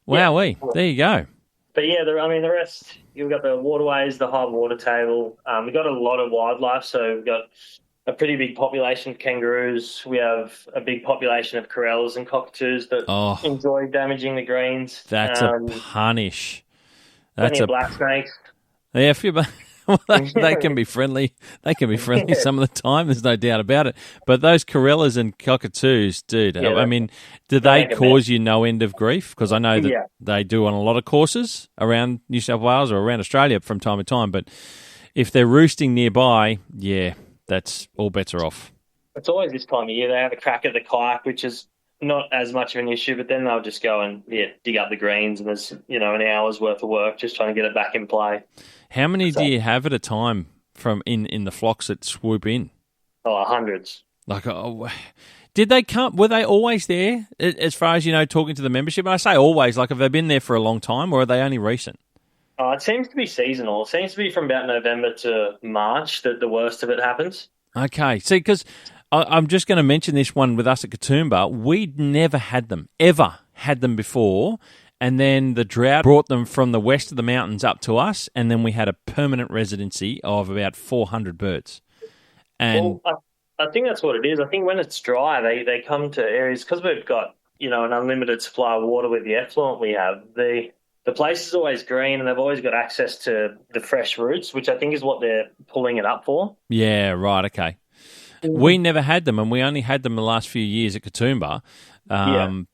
A: Wowee. Yeah. There you go.
B: But the rest, you've got the waterways, the high water table. We've got a lot of wildlife, so we've got a pretty big population of kangaroos. We have a big population of corellas and cockatoos that enjoy damaging the greens.
A: That's a punish.
B: That's a black snakes.
A: Yeah, they can be friendly. They can be friendly some of the time. There's no doubt about it. But those corellas and cockatoos, dude. Do they cause you no end of grief? Because I know that they do on a lot of courses around New South Wales or around Australia from time to time. But if they're roosting nearby, that's all bets are off.
B: It's always this time of year. They have a crack at the kayak, which is not as much of an issue, but then they'll just go and dig up the greens, and there's an hour's worth of work just trying to get it back in play.
A: How many do you have at a time from in the flocks that swoop in?
B: Hundreds.
A: Did they come? Were they always there? As far as talking to the membership, and I say always. Have they been there for a long time, or are they only recent?
B: It seems to be seasonal. It seems to be from about November to March that the worst of it happens.
A: Okay. See, because I'm just going to mention this one with us at Katoomba. We'd never had them, ever had them before, and then the drought brought them from the west of the mountains up to us, and then we had a permanent residency of about 400 birds. And
B: I think that's what it is. I think when it's dry, they come to areas, because we've got an unlimited supply of water with the effluent we have. The place is always green, and they've always got access to the fresh roots, which I think is what they're pulling it up for.
A: Yeah, right, okay. We never had them, and we only had them the last few years at Katoomba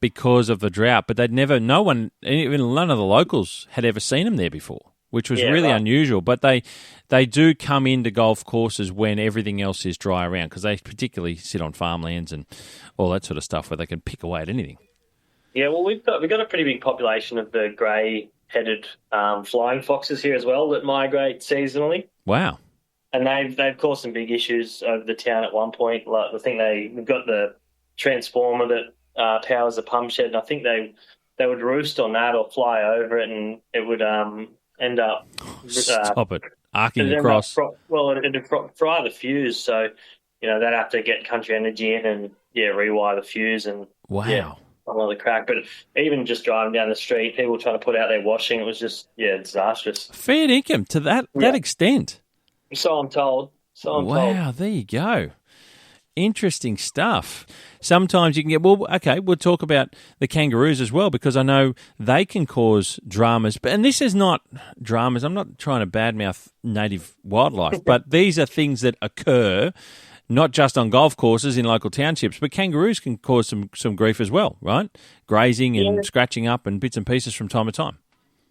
A: because of the drought. But none of the locals had ever seen them there before, which was really unusual. But they do come into golf courses when everything else is dry around, because they particularly sit on farmlands and all that sort of stuff where they can pick away at anything.
B: Yeah, well, we've got a pretty big population of the grey-headed flying foxes here as well that migrate seasonally.
A: Wow.
B: And they've caused some big issues over the town at one point. I think we've got the transformer that powers the pump shed, and I think they would roost on that or fly over it, and it would end up
A: stop it arcing across.
B: It'd fry the fuse, so they'd have to get Country Energy in and rewire the fuse and another crack. But even just driving down the street, people trying to put out their washing, it was just disastrous.
A: Fair income to that extent.
B: So I'm told.
A: Wow, there you go. Interesting stuff. Sometimes you can get, we'll talk about the kangaroos as well, because I know they can cause dramas. And this is not dramas. I'm not trying to badmouth native wildlife, but these are things that occur not just on golf courses in local townships, but kangaroos can cause some grief as well, right? Grazing and scratching up and bits and pieces from time to time.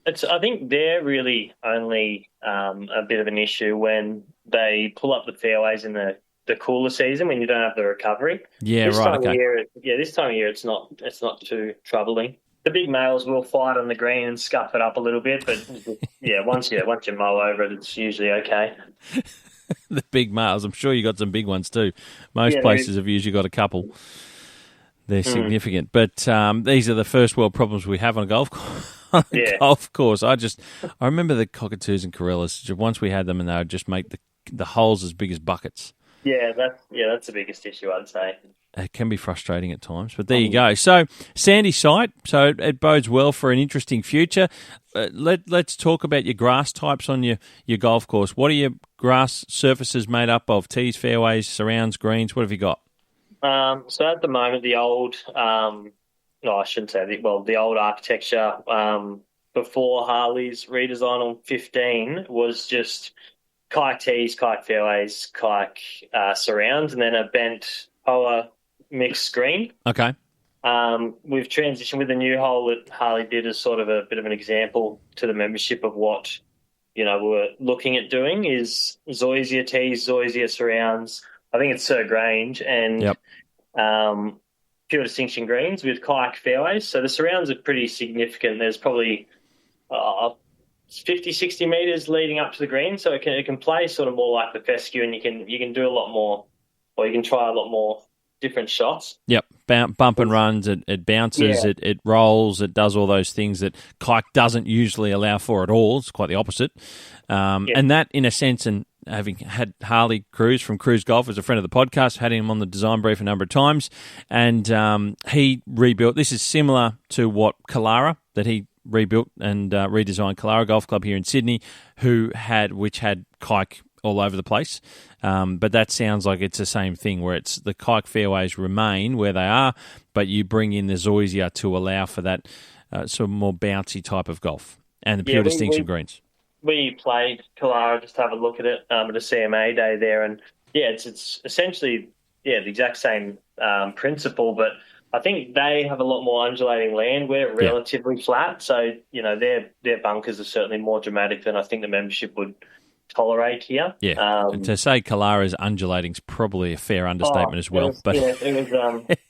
B: I think they're really only a bit of an issue when they pull up the fairways in the cooler season, when you don't have the recovery.
A: Yeah, this right. Okay.
B: This time of year, it's not too troubling. The big males will fight on the green and scuff it up a little bit, but once you mow over it, it's usually okay.
A: the big males. I'm sure you got some big ones too. Most places have usually got a couple. They're significant. But these are the first world problems we have on a golf golf course. I remember the cockatoos and corellas. Once we had them, and they would just make the holes as big as buckets.
B: Yeah, that's the biggest issue, I'd say.
A: It can be frustrating at times, but there you go. So, sandy site, so it bodes well for an interesting future. Let's talk about your grass types on your golf course. What are your grass surfaces made up of? Tees, fairways, surrounds, greens? What have you got?
B: So at the moment, the old, no, I shouldn't say the old architecture before Harley's redesign on 15 was just kayak tees, kayak fairways, kayak surrounds, and then a bent Poa mixed green.
A: Okay.
B: We've transitioned with the new hole that Harley did as sort of a bit of an example to the membership of what, we're looking at doing is Zoysia tees, Zoysia surrounds. I think it's Sir Grange and pure distinction greens with kayak fairways. So the surrounds are pretty significant. There's probably 50, 60 metres leading up to the green, so it can play sort of more like the fescue, and you can do a lot more, or you can try a lot more different shots. Yep,
A: bump and runs, it bounces, it rolls, it does all those things that kite doesn't usually allow for at all. It's quite the opposite. And that, in a sense, and having had Harley Kruse from KruseGolf as a friend of the podcast, had him on the design brief a number of times, and he rebuilt. This is similar to what Kalara, that he rebuilt and redesigned Kalara Golf Club here in Sydney, which had kike all over the place. But that sounds like it's the same thing, where it's the kike fairways remain where they are, but you bring in the Zoysia to allow for that sort of more bouncy type of golf and the pure distinction greens.
B: We played Kalara just to have a look at it at a CMA day there, and it's essentially the exact same principle, but I think they have a lot more undulating land. We're relatively flat, so their bunkers are certainly more dramatic than I think the membership would tolerate here.
A: Yeah, and to say Kalara is undulating is probably a fair understatement as well.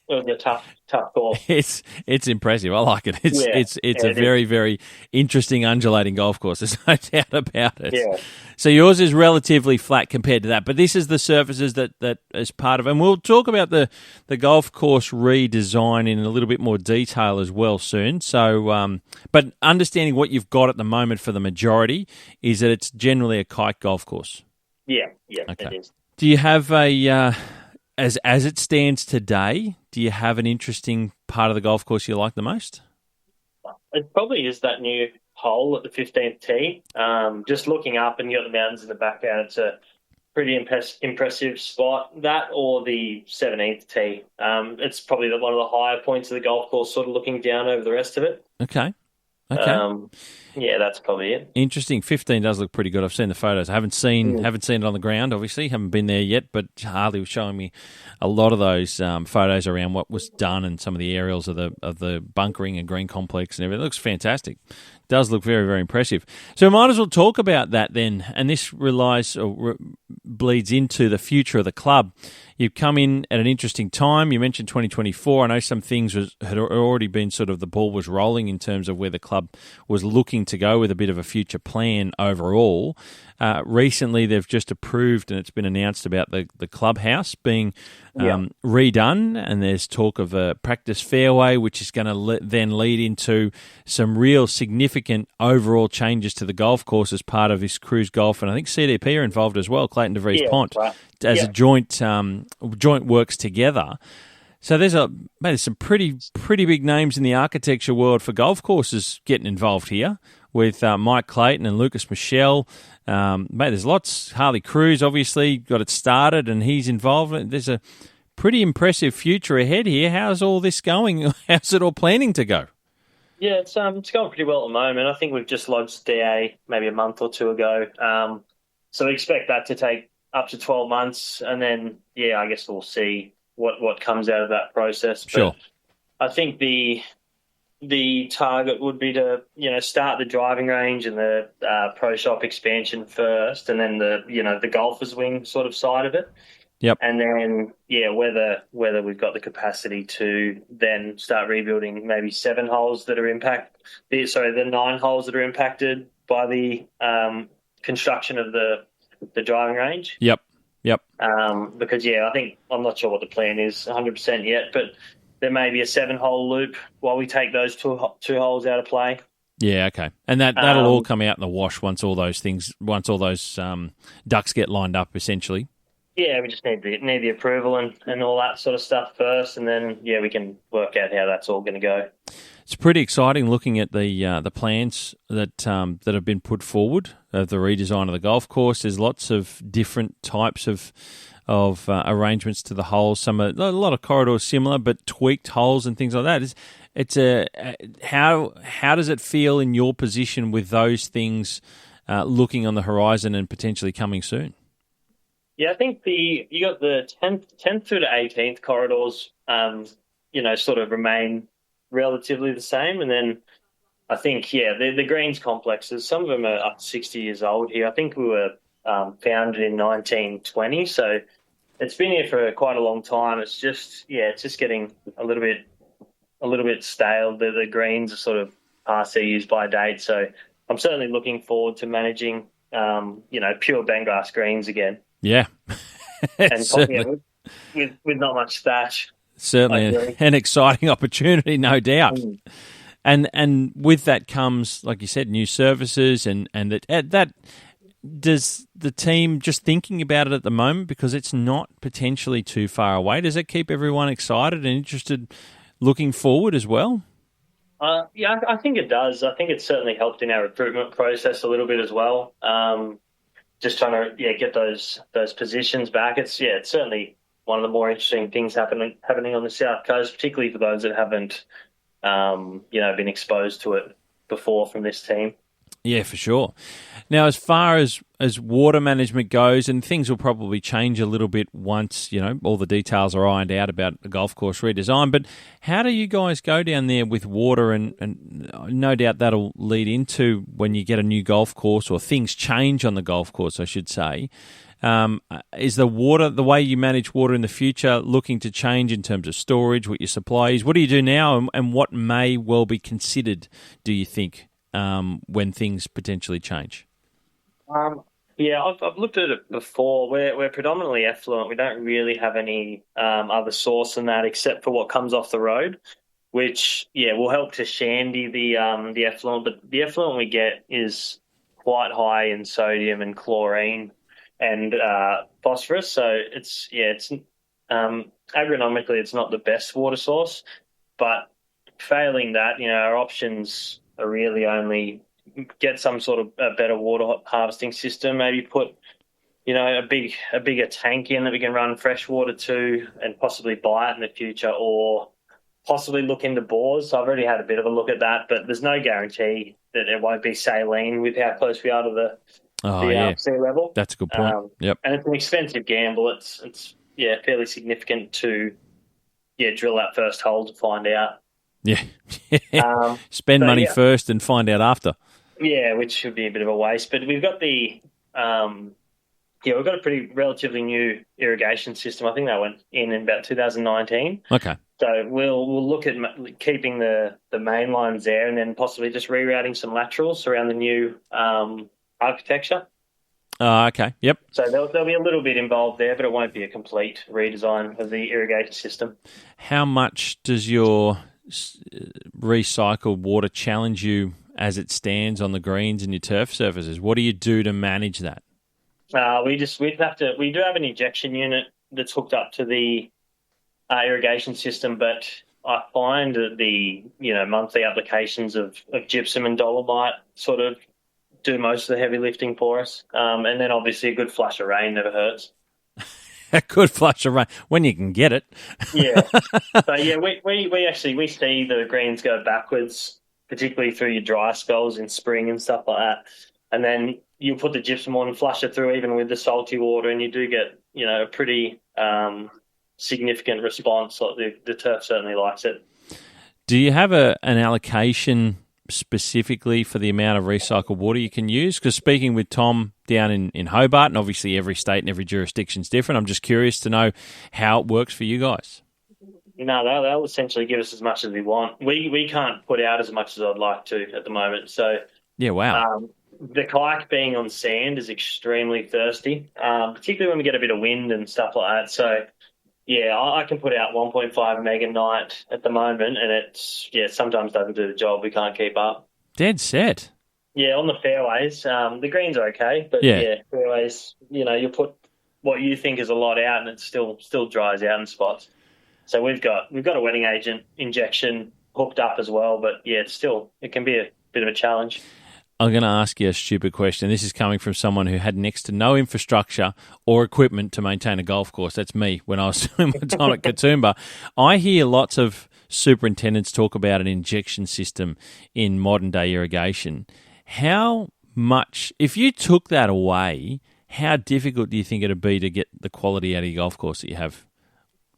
B: It was a tough call.
A: It's impressive. I like it. It's a very, very interesting undulating golf course. There's no doubt about it.
B: Yeah.
A: So yours is relatively flat compared to that, but this is the surfaces that is part of it. And we'll talk about the golf course redesign in a little bit more detail as well soon. So, but understanding what you've got at the moment for the majority is that it's generally a kite golf course.
B: Yeah,
A: okay.
B: It is.
A: Do you have as it stands today, do you have an interesting part of the golf course you like the most?
B: It probably is that new hole at the 15th tee. Just looking up and you got the mountains in the background, it's a pretty impressive spot. That or the 17th tee. It's probably one of the higher points of the golf course, sort of looking down over the rest of it.
A: Okay.
B: That's probably it.
A: Interesting. 15 does look pretty good. I've seen the photos. I haven't seen it on the ground, obviously. Haven't been there yet, but Harley was showing me a lot of those photos around what was done and some of the aerials of the bunkering and green complex and everything. It looks fantastic. It does look very, very impressive. So we might as well talk about that then, and this bleeds into the future of the club. You've come in at an interesting time. You mentioned 2024. I know some things had already been the ball was rolling in terms of where the club was looking to go with a bit of a future plan overall. Recently, they've just approved, and it's been announced about the clubhouse being redone, and there's talk of a practice fairway, which is going to then lead into some real significant overall changes to the golf course as part of this KruseGolf, and I think CDP are involved as well, Clayton, DeVries, Pont, as a joint works together. So there's some pretty big names in the architecture world for golf courses getting involved here with Mike Clayton and Lucas Michelle. There's lots. Harley Kruse obviously got it started and he's involved. There's a pretty impressive future ahead here. How's all this going? How's it all planning to go?
B: Yeah, it's going pretty well at the moment. I think we've just lodged DA maybe a month or two ago. So we expect that to take up to 12 months, and then I guess we'll see what comes out of that process.
A: Sure.
B: But I think the target would be to start the driving range and the pro shop expansion first, and then the golfers wing sort of side of it.
A: Yep.
B: And then whether we've got the capacity to then start rebuilding maybe the 9 holes that are impacted by the construction of the driving range.
A: Yep. Yep.
B: Because, I think I'm not sure what the plan is 100% yet, but there may be a 7-hole loop while we take those two holes out of play.
A: Yeah, okay. And that'll all come out in the wash once all those ducks get lined up, essentially.
B: Yeah, we just need the approval and all that sort of stuff first, and then we can work out how that's all going to go.
A: It's pretty exciting looking at the plans that have been put forward of the redesign of the golf course. There's lots of different types of arrangements to the holes. A lot of corridors similar, but tweaked holes and things like that. How does it feel in your position with those things looking on the horizon and potentially coming soon?
B: Yeah, I think you got the 10th through to 18th corridors, sort of remain relatively the same, and then I think the greens complexes. Some of them are up to 60 years old here. I think we were founded in 1920, so it's been here for quite a long time. It's just getting a little bit stale. The greens are sort of past their use by date, so I'm certainly looking forward to managing pure Benglass greens again.
A: Yeah,
B: and with not much thatch.
A: Certainly an exciting opportunity, no doubt. And with that comes, like you said, new services and that does the team just thinking about it at the moment, because it's not potentially too far away, does it keep everyone excited and interested looking forward as well?
B: I think it does. I think it's certainly helped in our recruitment process a little bit as well. Just trying to get those positions back. It's certainly one of the more interesting things happening on the South Coast, particularly for those that haven't been exposed to it before from this team.
A: Yeah, for sure. Now, as far as water management goes, and things will probably change a little bit once, all the details are ironed out about the golf course redesign, but how do you guys go down there with water? And no doubt that'll lead into when you get a new golf course, or things change on the golf course, I should say. Is the way you manage water in the future looking to change in terms of storage, what your supply is? What do you do now, and what may well be considered, do you think, when things potentially change?
B: I've looked at it before. We're predominantly effluent. We don't really have any other source than that except for what comes off the road, which will help to shandy the effluent. But the effluent we get is quite high in sodium and chlorine and phosphorus. So it's agronomically it's not the best water source, but failing that, our options are really only get some sort of a better water harvesting system, maybe put, a bigger tank in that we can run fresh water to, and possibly buy it in the future, or possibly look into bores. I've already had a bit of a look at that, but there's no guarantee that it won't be saline with how close we are to the sea level.
A: That's a good point. Yep.
B: And it's an expensive gamble. It's fairly significant to drill that first hole to find out.
A: Yeah. Spend money first and find out after.
B: Yeah, which should be a bit of a waste. But we've got we've got a pretty relatively new irrigation system. I think that went in about 2019.
A: Okay.
B: So we'll look at keeping the main lines there, and then possibly just rerouting some laterals around the new architecture.
A: Okay. Yep.
B: So there'll be a little bit involved there, but it won't be a complete redesign of the irrigation system.
A: How much does your recycled water challenge you as it stands on the greens and your turf surfaces? What do you do to manage that?
B: We do have an injection unit that's hooked up to the irrigation system, but I find that the monthly applications of gypsum and dolomite sort of do most of the heavy lifting for us. And then obviously a good flush of rain never hurts.
A: A good flush of rain when you can get it.
B: Yeah. So we see the greens go backwards, particularly through your dry spells in spring and stuff like that. And then you put the gypsum on and flush it through even with the salty water, and you do get, a pretty significant response. Like the turf certainly likes it.
A: Do you have an allocation specifically for the amount of recycled water you can use? Because speaking with Tom down in Hobart, and obviously every state and every jurisdiction is different, I'm just curious to know how it works for you guys.
B: No, they'll essentially give us as much as we want. We can't put out as much as I'd like to at the moment. So
A: yeah, wow.
B: the kayak being on sand is extremely thirsty, particularly when we get a bit of wind and stuff like that. So, yeah, I can put out 1.5 meg a night at the moment, and sometimes doesn't do the job. We can't keep up.
A: Dead set.
B: Yeah, on the fairways, the greens are okay, but fairways, you put what you think is a lot out, and it still dries out in spots. So we've got a wetting agent injection hooked up as well, but yeah, it can be a bit of a challenge.
A: I'm going to ask you a stupid question. This is coming from someone who had next to no infrastructure or equipment to maintain a golf course. That's me when I was doing my time at Katoomba. I hear lots of superintendents talk about an injection system in modern day irrigation. How much, if you took that away, how difficult do you think it'd be to get the quality out of your golf course that you have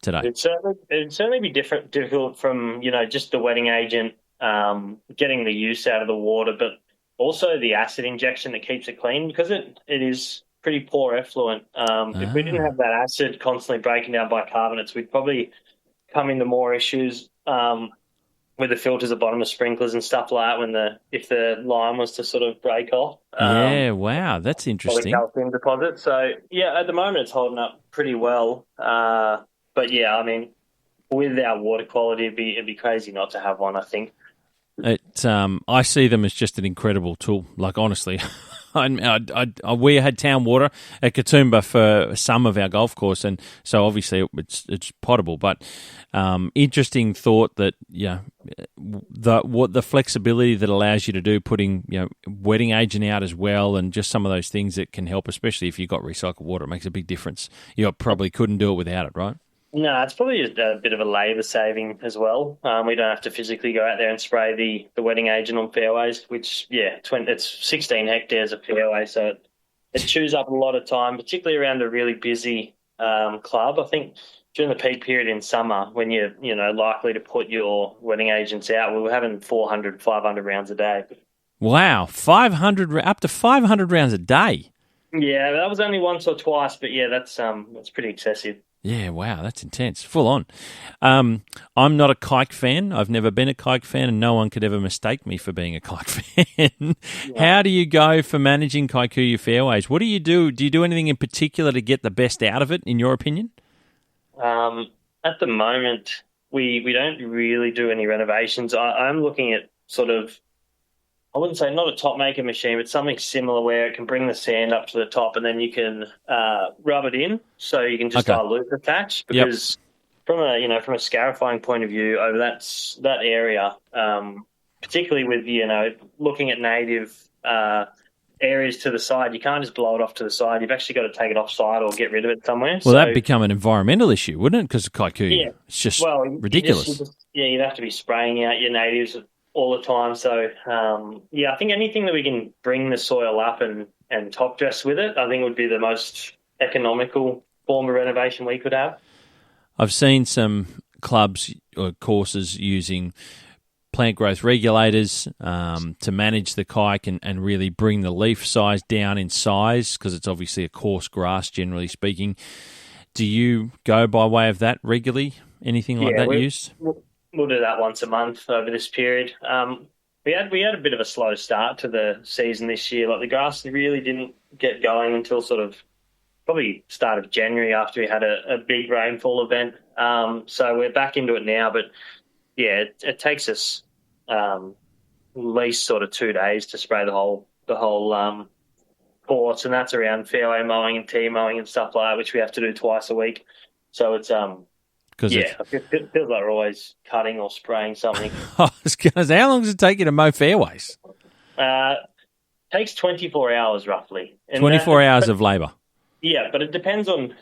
A: today?
B: It'd certainly be difficult from, just the wetting agent, getting the use out of the water, but also the acid injection that keeps it clean, because it is pretty poor effluent. If we didn't have that acid constantly breaking down bicarbonates, we'd probably come into more issues with the filters at the bottom of sprinklers and stuff like that if the line was to sort of break off.
A: Wow, that's interesting.
B: Calcium deposit. So, yeah, at the moment it's holding up pretty well. But, yeah, I mean, with our water quality, it'd be crazy not to have one, I think.
A: I see them as just an incredible tool. Like, honestly, we had town water at Katoomba for some of our golf course, and so obviously it's potable. But interesting thought that the flexibility that allows you to do, putting wetting agent out as well, and just some of those things that can help, especially if you've got recycled water, it makes a big difference. You probably couldn't do it without it, right?
B: No, it's probably just a bit of a labour saving as well. We don't have to physically go out there and spray the wetting agent on fairways, which, it's 16 hectares of fairway, so it chews up a lot of time, particularly around a really busy club. I think during the peak period in summer, when you're likely to put your wetting agents out, we were having 400, 500 rounds a day.
A: Wow, 500 up to 500 rounds a day.
B: Yeah, that was only once or twice, but yeah, that's pretty excessive.
A: Yeah, wow, that's intense. Full on. I'm not a kike fan. I've never been a kike fan, and no one could ever mistake me for being a kike fan. Yeah. How do you go for managing Kikuyu fairways? What do you do? Do you do anything in particular to get the best out of it, in your opinion?
B: At the moment, we don't really do any renovations. I'm looking at sort of, I wouldn't say not a top maker machine, but something similar where it can bring the sand up to the top and then you can rub it in, so you can just dilute the thatch. Because from a scarifying point of view over that area, particularly with looking at native areas to the side, you can't just blow it off to the side. You've actually got to take it offside or get rid of it somewhere.
A: Well, that'd become an environmental issue, wouldn't it? Because of Kikuyu, it's just ridiculous.
B: You'd have to be spraying out your natives all the time. So, I think anything that we can bring the soil up and top dress with it, I think would be the most economical form of renovation we could have.
A: I've seen some clubs or courses using plant growth regulators to manage the kike and really bring the leaf size down in size, because it's obviously a coarse grass, generally speaking. Do you go by way of that regularly? Anything like that used?
B: We'll do that once a month over this period. We had a bit of a slow start to the season this year. Like, the grass really didn't get going until sort of probably start of January, after we had a big rainfall event. So we're back into it now, but yeah, it takes us at least sort of 2 days to spray the whole course, and that's around fairway mowing and tee mowing and stuff like that, which we have to do twice a week. So it's it feels like we're always cutting or spraying something.
A: I was going to say, how long does it take you to mow fairways?
B: Takes 24 hours roughly.
A: 24 hours of labour.
B: Yeah, but it depends on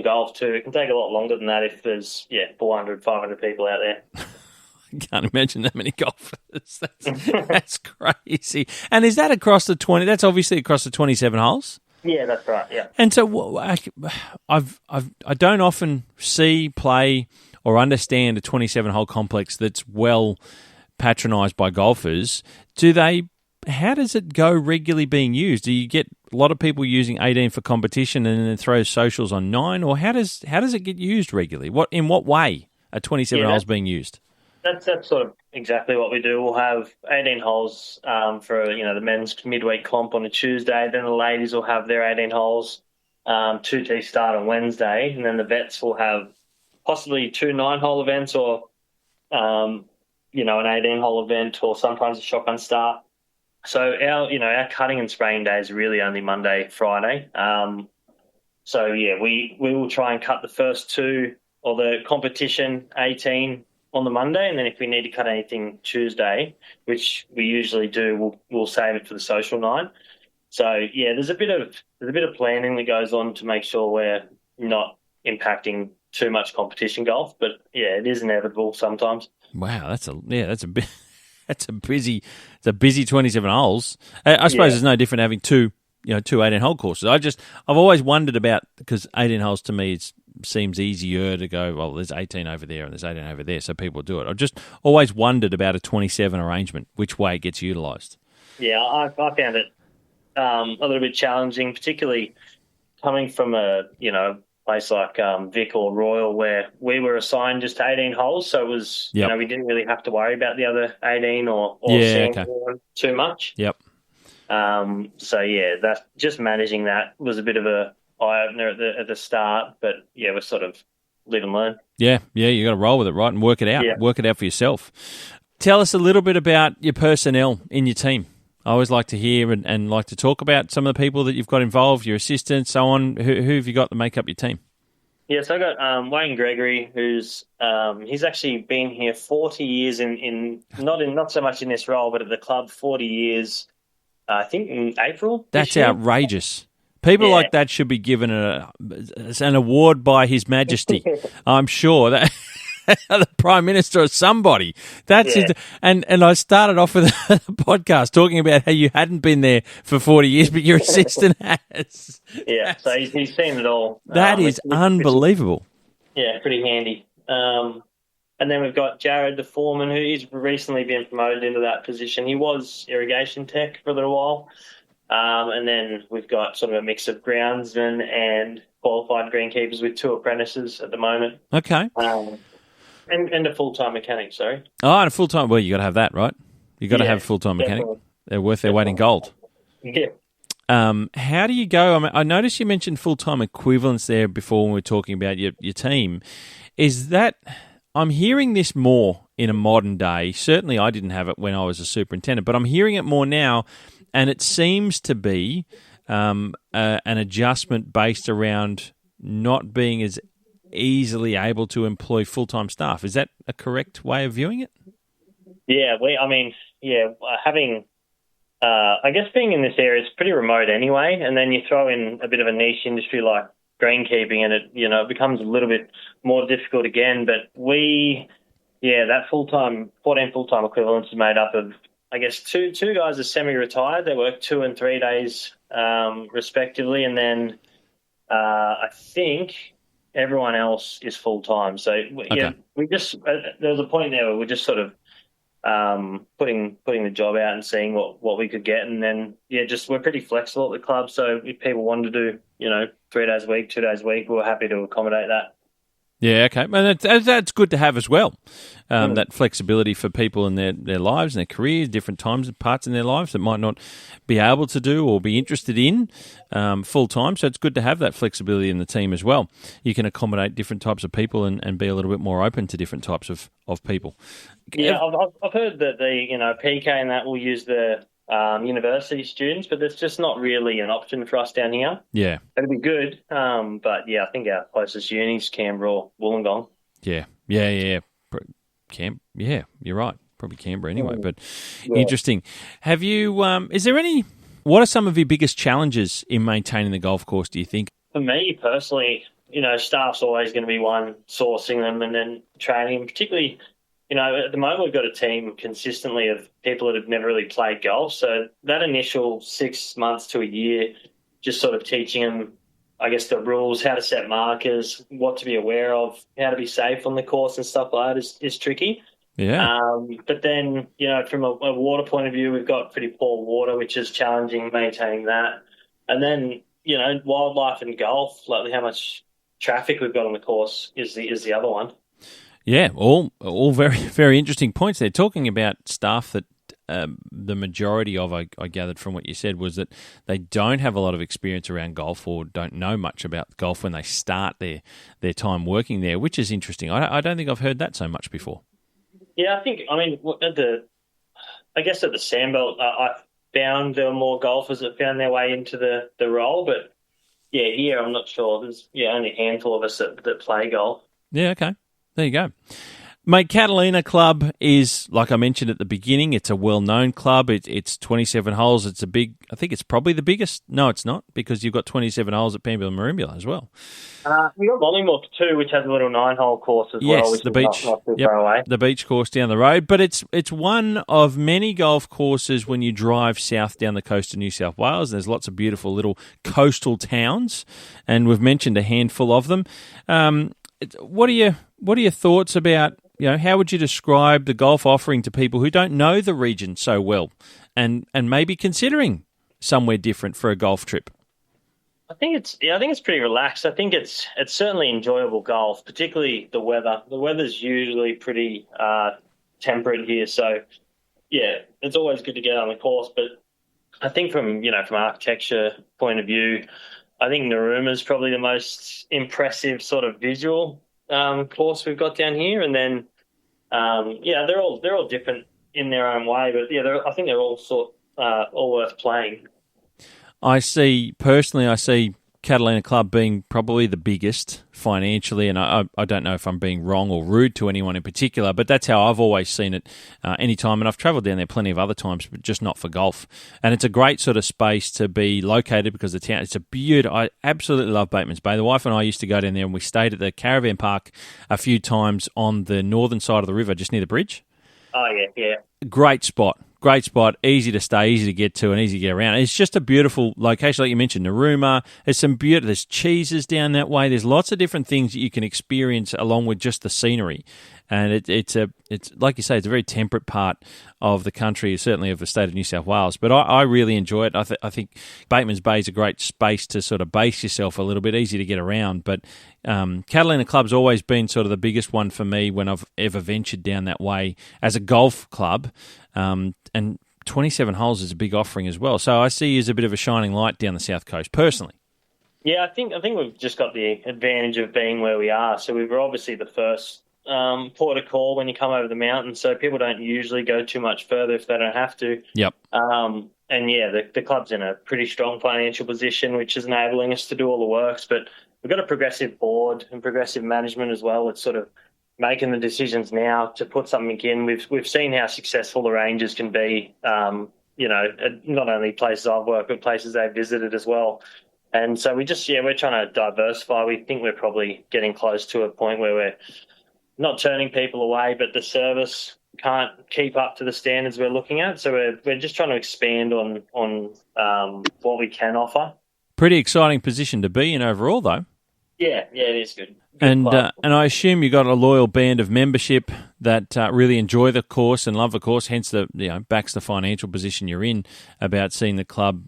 B: golf too. It can take a lot longer than that if there's 400, 500 people out there.
A: I can't imagine that many golfers. That's crazy. And is that across the 20? That's obviously across the 27 holes.
B: Yeah, that's right. Yeah.
A: And so I don't often see, play, or understand a 27-hole complex that's well patronised by golfers. How does it go regularly being used? Do you get a lot of people using 18 for competition and then throw socials on 9, or how does it get used regularly? In what way are 27 holes being used?
B: That's sort of exactly what we do. We'll have 18 holes for the men's midweek comp on a Tuesday. Then the ladies will have their 18 holes. 2T start on Wednesday, and then the vets will have possibly two 9-hole events, or an 18-hole event, or sometimes a shotgun start. So our cutting and spraying days are really only Monday, Friday. We will try and cut the first two, or the competition 18 on the Monday, and then if we need to cut anything Tuesday, which we usually do, we'll save it for the social night. So yeah, there's a bit of planning that goes on to make sure we're not impacting too much competition golf. But yeah, it is inevitable sometimes.
A: Wow, that's a bit. It's a busy 27 holes. I suppose it's no different having two 18-hole courses. I've always wondered about, because 18 holes to me seems easier to go, well, there's 18 over there and there's 18 over there, so people do it. I've just always wondered about a 27 arrangement, which way it gets utilised.
B: Yeah, I found it a little bit challenging, particularly coming from a place like Vic or Royal, where we were assigned just 18 holes, so it was we didn't really have to worry about the other 18 or too much.
A: Yep.
B: That just managing that was a bit of a eye opener at the start, but yeah, we're sort of live and learn.
A: Yeah, you got to roll with it, right, and work it out.
B: Yeah.
A: Work it out for yourself. Tell us a little bit about your personnel in your team. I always like to hear and like to talk about some of the people that you've got involved, your assistants, so on. Who have you got to make up your team?
B: Yeah, so I got Wayne Gregory, who's he's actually been here 40 years not so much in this role, but at the club 40 years. I think in April.
A: That's outrageous. People like that should be given an award by His Majesty. I'm sure that the Prime Minister or somebody. That's it. And I started off with a podcast talking about how you hadn't been there for 40 years, but your assistant has.
B: Yeah, so he's seen it all.
A: That is unbelievable.
B: Pretty handy. And then we've got Jared, the foreman, who's recently been promoted into that position. He was irrigation tech for a little while. And then we've got sort of a mix of groundsmen and qualified greenkeepers with 2 apprentices at the moment.
A: Okay.
B: And a full-time mechanic, sorry.
A: Oh, and a full-time. Well, you got to have that, right? You got to have a full-time mechanic. They're worth their weight in gold.
B: Yeah.
A: How do you go? I noticed you mentioned full-time equivalents there before when we were talking about your team. Is that... I'm hearing this more in a modern day. Certainly I didn't have it when I was a superintendent, but I'm hearing it more now, and it seems to be an adjustment based around not being as easily able to employ full-time staff. Is that a correct way of viewing it?
B: Yeah, having... I guess being in this area is pretty remote anyway, and then you throw in a bit of a niche industry like greenkeeping, and it becomes a little bit more difficult again. But that 14 full-time equivalents is made up of, I guess, two guys are semi-retired. They work 2 and 3 days respectively, and then I think everyone else is full-time. So we just there was a point there where we're just sort of putting the job out and seeing what we could get, and then we're pretty flexible at the club. So if people wanted to do 3 days a week, 2 days a week, we're happy to accommodate that.
A: Yeah, okay. And that's good to have as well, that flexibility for people in their lives and their careers, different times and parts in their lives that might not be able to do or be interested in full-time. So it's good to have that flexibility in the team as well. You can accommodate different types of people and be a little bit more open to different types of people.
B: Yeah, I've heard that the PK and that will use the university students, but that's just not really an option for us down here.
A: Yeah.
B: It'd be good, but I think our closest uni is Canberra or Wollongong.
A: Yeah. Yeah, you're right. Probably Canberra anyway, but interesting. Have you, what are some of your biggest challenges in maintaining the golf course, do you think?
B: For me personally, staff's always going to be one, sourcing them and then training them, particularly. At the moment we've got a team consistently of people that have never really played golf. So that initial 6 months to a year, just sort of teaching them, I guess, the rules, how to set markers, what to be aware of, how to be safe on the course and stuff like that is tricky.
A: Yeah.
B: But then, from a water point of view, we've got pretty poor water, which is challenging maintaining that. And then, wildlife and golf, like how much traffic we've got on the course is the other one.
A: Yeah, all very, very interesting points. They're talking about staff that the majority of, I gathered from what you said, was that they don't have a lot of experience around golf or don't know much about golf when they start their time working there, which is interesting. I don't think I've heard that so much before.
B: Yeah, I guess at the Sandbelt, I found there were more golfers that found their way into the role, but yeah, here I'm not sure. There's only a handful of us that play golf.
A: Yeah, okay. There you go. Mate, Catalina Club is, like I mentioned at the beginning, it's a well-known club. It's 27 holes. It's I think it's probably the biggest. No, it's not, because you've got 27 holes at Pambula Merimbula as well.
B: We've got Mollymook too, which has a little 9-hole course as well, which
A: the
B: is
A: beach,
B: not too far away.
A: The beach course down the road. But it's one of many golf courses when you drive south down the coast of New South Wales. There's lots of beautiful little coastal towns, and we've mentioned a handful of them. What are your thoughts about, how would you describe the golf offering to people who don't know the region so well and maybe considering somewhere different for a golf trip?
B: I think it's pretty relaxed. I think it's certainly enjoyable golf, particularly the weather. The weather's usually pretty temperate here, so yeah, it's always good to get on the course. But I think from architecture point of view, I think Naruma's probably the most impressive sort of visual course we've got down here, and then they're all different in their own way, but I think they're all worth playing.
A: I see Catalina Club being probably the biggest financially, and I don't know if I'm being wrong or rude to anyone in particular, but that's how I've always seen it anytime, and I've travelled down there plenty of other times, but just not for golf. And it's a great sort of space to be located because the town, it's a beautiful, I absolutely love Batemans Bay. The wife and I used to go down there, and we stayed at the caravan park a few times on the northern side of the river, just near the bridge.
B: Oh, yeah.
A: Great spot, easy to stay, easy to get to, and easy to get around. It's just a beautiful location, like you mentioned, Naruma. There's cheeses down that way. There's lots of different things that you can experience along with just the scenery. And it's like you say, it's a very temperate part of the country, certainly of the state of New South Wales. But I really enjoy it. I think Batemans Bay is a great space to sort of base yourself a little bit, easy to get around. But Catalina Club's always been sort of the biggest one for me when I've ever ventured down that way as a golf club. And 27 holes is a big offering as well. So I see you as a bit of a shining light down the South Coast, personally.
B: Yeah, I think we've just got the advantage of being where we are. So we were obviously the first port of call when you come over the mountain, so people don't usually go too much further if they don't have to.
A: Yep.
B: And yeah, the club's in a pretty strong financial position, which is enabling us to do all the works. But we've got a progressive board and progressive management as well. It's sort of making the decisions now to put something in. We've seen how successful the Rangers can be. Not only places I've worked, but places they've visited as well. And so we're trying to diversify. We think we're probably getting close to a point where we're not turning people away, but the service can't keep up to the standards we're looking at. So we're just trying to expand on what we can offer.
A: Pretty exciting position to be in overall, though.
B: Yeah, it is good.
A: And I assume you got a loyal band of membership that really enjoy the course and love the course. Hence, backs the financial position you're in about seeing the club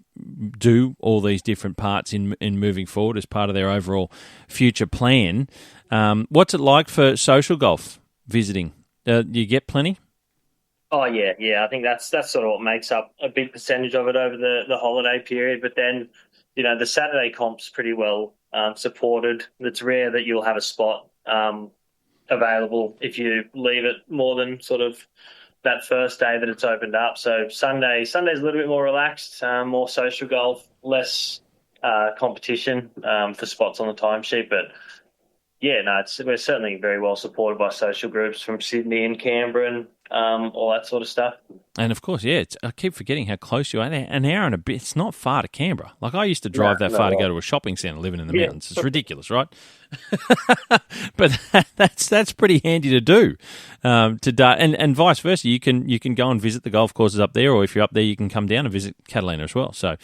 A: do all these different parts in moving forward as part of their overall future plan. What's it like for social golf visiting? Do you get plenty?
B: Oh yeah. I think that's sort of what makes up a big percentage of it over the holiday period. But then, the Saturday comp's pretty well supported. It's rare that you'll have a spot available if you leave it more than sort of that first day that it's opened up. So Sunday's a little bit more relaxed, more social golf, less competition for spots on the timesheet. But yeah, we're certainly very well supported by social groups from Sydney and Canberra and all that sort of stuff.
A: And of course, I keep forgetting how close you are. An hour and a bit. It's not far to Canberra. Like I used to drive that far to go to a shopping centre living in the mountains. It's ridiculous, right? But that's pretty handy to do. And vice versa, you can go and visit the golf courses up there, or if you're up there, you can come down and visit Catalina as well. So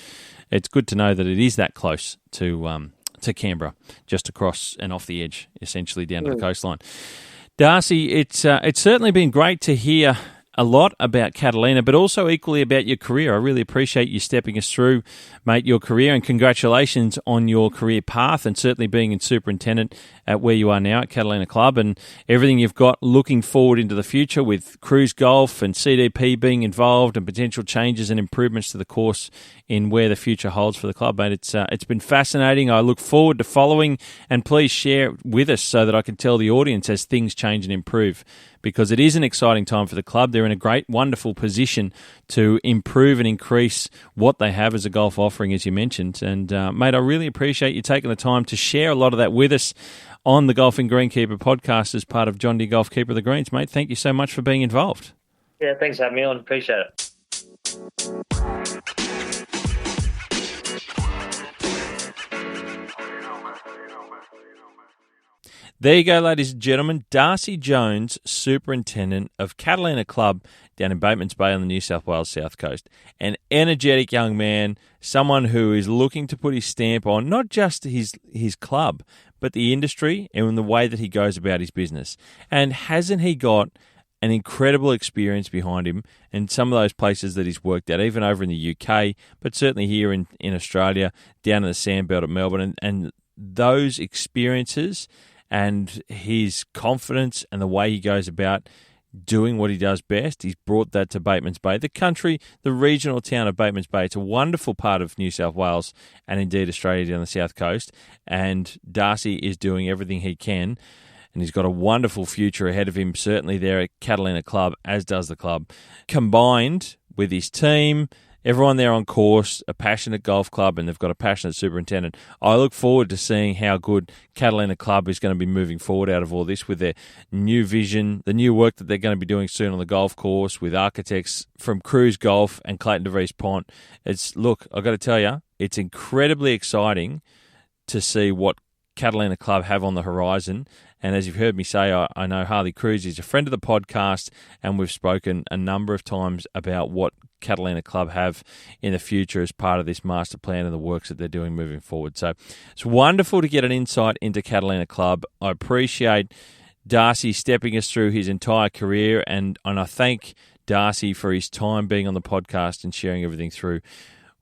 A: it's good to know that it is that close to Canberra, just across and off the edge, essentially down to the coastline. Darcy, it's certainly been great to hear a lot about Catalina, but also equally about your career. I really appreciate you stepping us through, mate, your career, and congratulations on your career path and certainly being in Superintendent at where you are now at Catalina Club and everything you've got looking forward into the future with KruseGolf and CDP being involved and potential changes and improvements to the course in where the future holds for the club, mate. It's been fascinating. I look forward to following, and please share it with us so that I can tell the audience as things change and improve, because it is an exciting time for the club. They're in a great, wonderful position to improve and increase what they have as a golf offering, as you mentioned. And, mate, I really appreciate you taking the time to share a lot of that with us on the Golfing Greenkeeper podcast as part of John Deere Golf Keeper of the Greens, mate. Thank you so much for being involved.
B: Yeah, thanks for having me on. Appreciate it.
A: There you go, ladies and gentlemen. Darcy Jones, Superintendent of Catalina Club down in Batemans Bay on the New South Wales South Coast. An energetic young man, someone who is looking to put his stamp on not just his club, but the industry and the way that he goes about his business. And hasn't he got an incredible experience behind him in some of those places that he's worked at, even over in the UK, but certainly here in Australia, down in the Sandbelt at Melbourne. And those experiences and his confidence and the way he goes about doing what he does best, he's brought that to Batemans Bay, the regional town of Batemans Bay. It's a wonderful part of New South Wales and indeed Australia down the South Coast. And Darcy is doing everything he can, and he's got a wonderful future ahead of him, certainly there at Catalina Club, as does the club. Combined with his team, everyone there on course, a passionate golf club, and they've got a passionate superintendent. I look forward to seeing how good Catalina Club is going to be moving forward out of all this with their new vision, the new work that they're going to be doing soon on the golf course with architects from KruseGolf and Clayton, DeVries, Pont. I've got to tell you, it's incredibly exciting to see what Catalina Club have on the horizon. And as you've heard me say, I know Harley Cruz is a friend of the podcast, and we've spoken a number of times about what Catalina Club have in the future as part of this master plan and the works that they're doing moving forward. So it's wonderful to get an insight into Catalina Club. I appreciate Darcy stepping us through his entire career, and I thank Darcy for his time being on the podcast and sharing everything through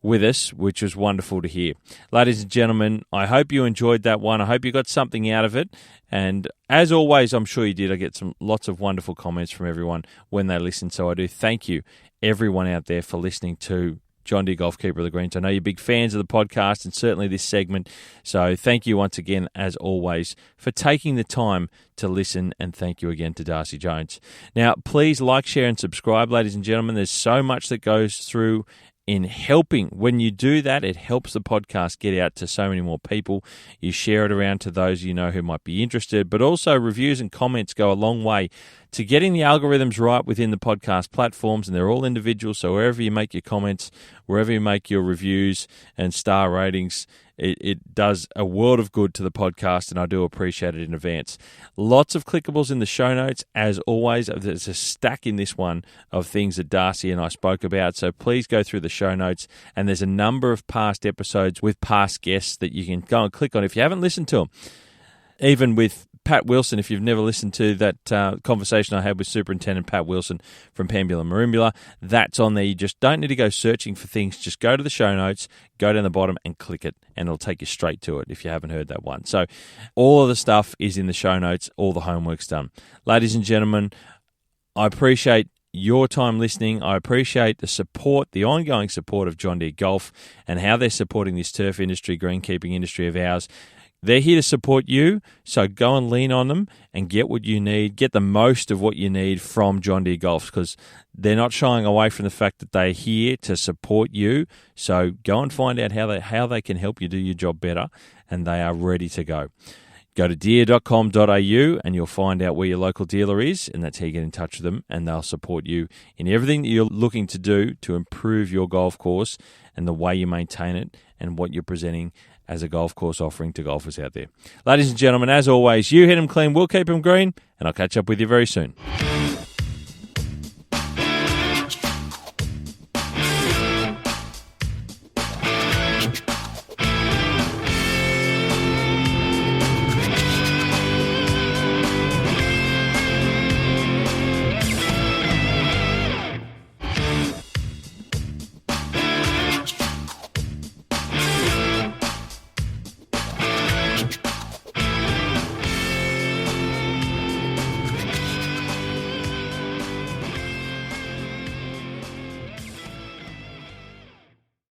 A: with us, which was wonderful to hear. Ladies and gentlemen, I hope you enjoyed that one. I hope you got something out of it. And as always, I'm sure you did. I get lots of wonderful comments from everyone when they listen. So I do thank you, everyone out there, for listening to John Deere Golf Keeper of the Greens. I know you're big fans of the podcast and certainly this segment. So thank you once again, as always, for taking the time to listen. And thank you again to Darcy Jones. Now, please like, share, and subscribe, ladies and gentlemen. There's so much that goes through in helping. When you do that, it helps the podcast get out to so many more people. You share it around to those you know who might be interested, but also reviews and comments go a long way to getting the algorithms right within the podcast platforms, and they're all individual, so wherever you make your comments, wherever you make your reviews and star ratings, it does a world of good to the podcast, and I do appreciate it in advance. Lots of clickables in the show notes, as always. There's a stack in this one of things that Darcy and I spoke about, so please go through the show notes, and there's a number of past episodes with past guests that you can go and click on if you haven't listened to them. Even with Pat Wilson, if you've never listened to that conversation I had with Superintendent Pat Wilson from Pambula Merimbula, that's on there. You just don't need to go searching for things. Just go to the show notes, go down the bottom and click it, and it'll take you straight to it if you haven't heard that one. So all of the stuff is in the show notes. All the homework's done. Ladies and gentlemen, I appreciate your time listening. I appreciate the support, the ongoing support of John Deere Golf and how they're supporting this turf industry, greenkeeping industry of ours. They're here to support you, so go and lean on them and get what you need, get the most of what you need from John Deere Golf, because they're not shying away from the fact that they're here to support you. So go and find out how they can help you do your job better, and they are ready to go. Go to deere.com.au and you'll find out where your local dealer is, and that's how you get in touch with them, and they'll support you in everything that you're looking to do to improve your golf course and the way you maintain it and what you're presenting as a golf course offering to golfers out there. Ladies and gentlemen, as always, you hit them clean, we'll keep them green, and I'll catch up with you very soon.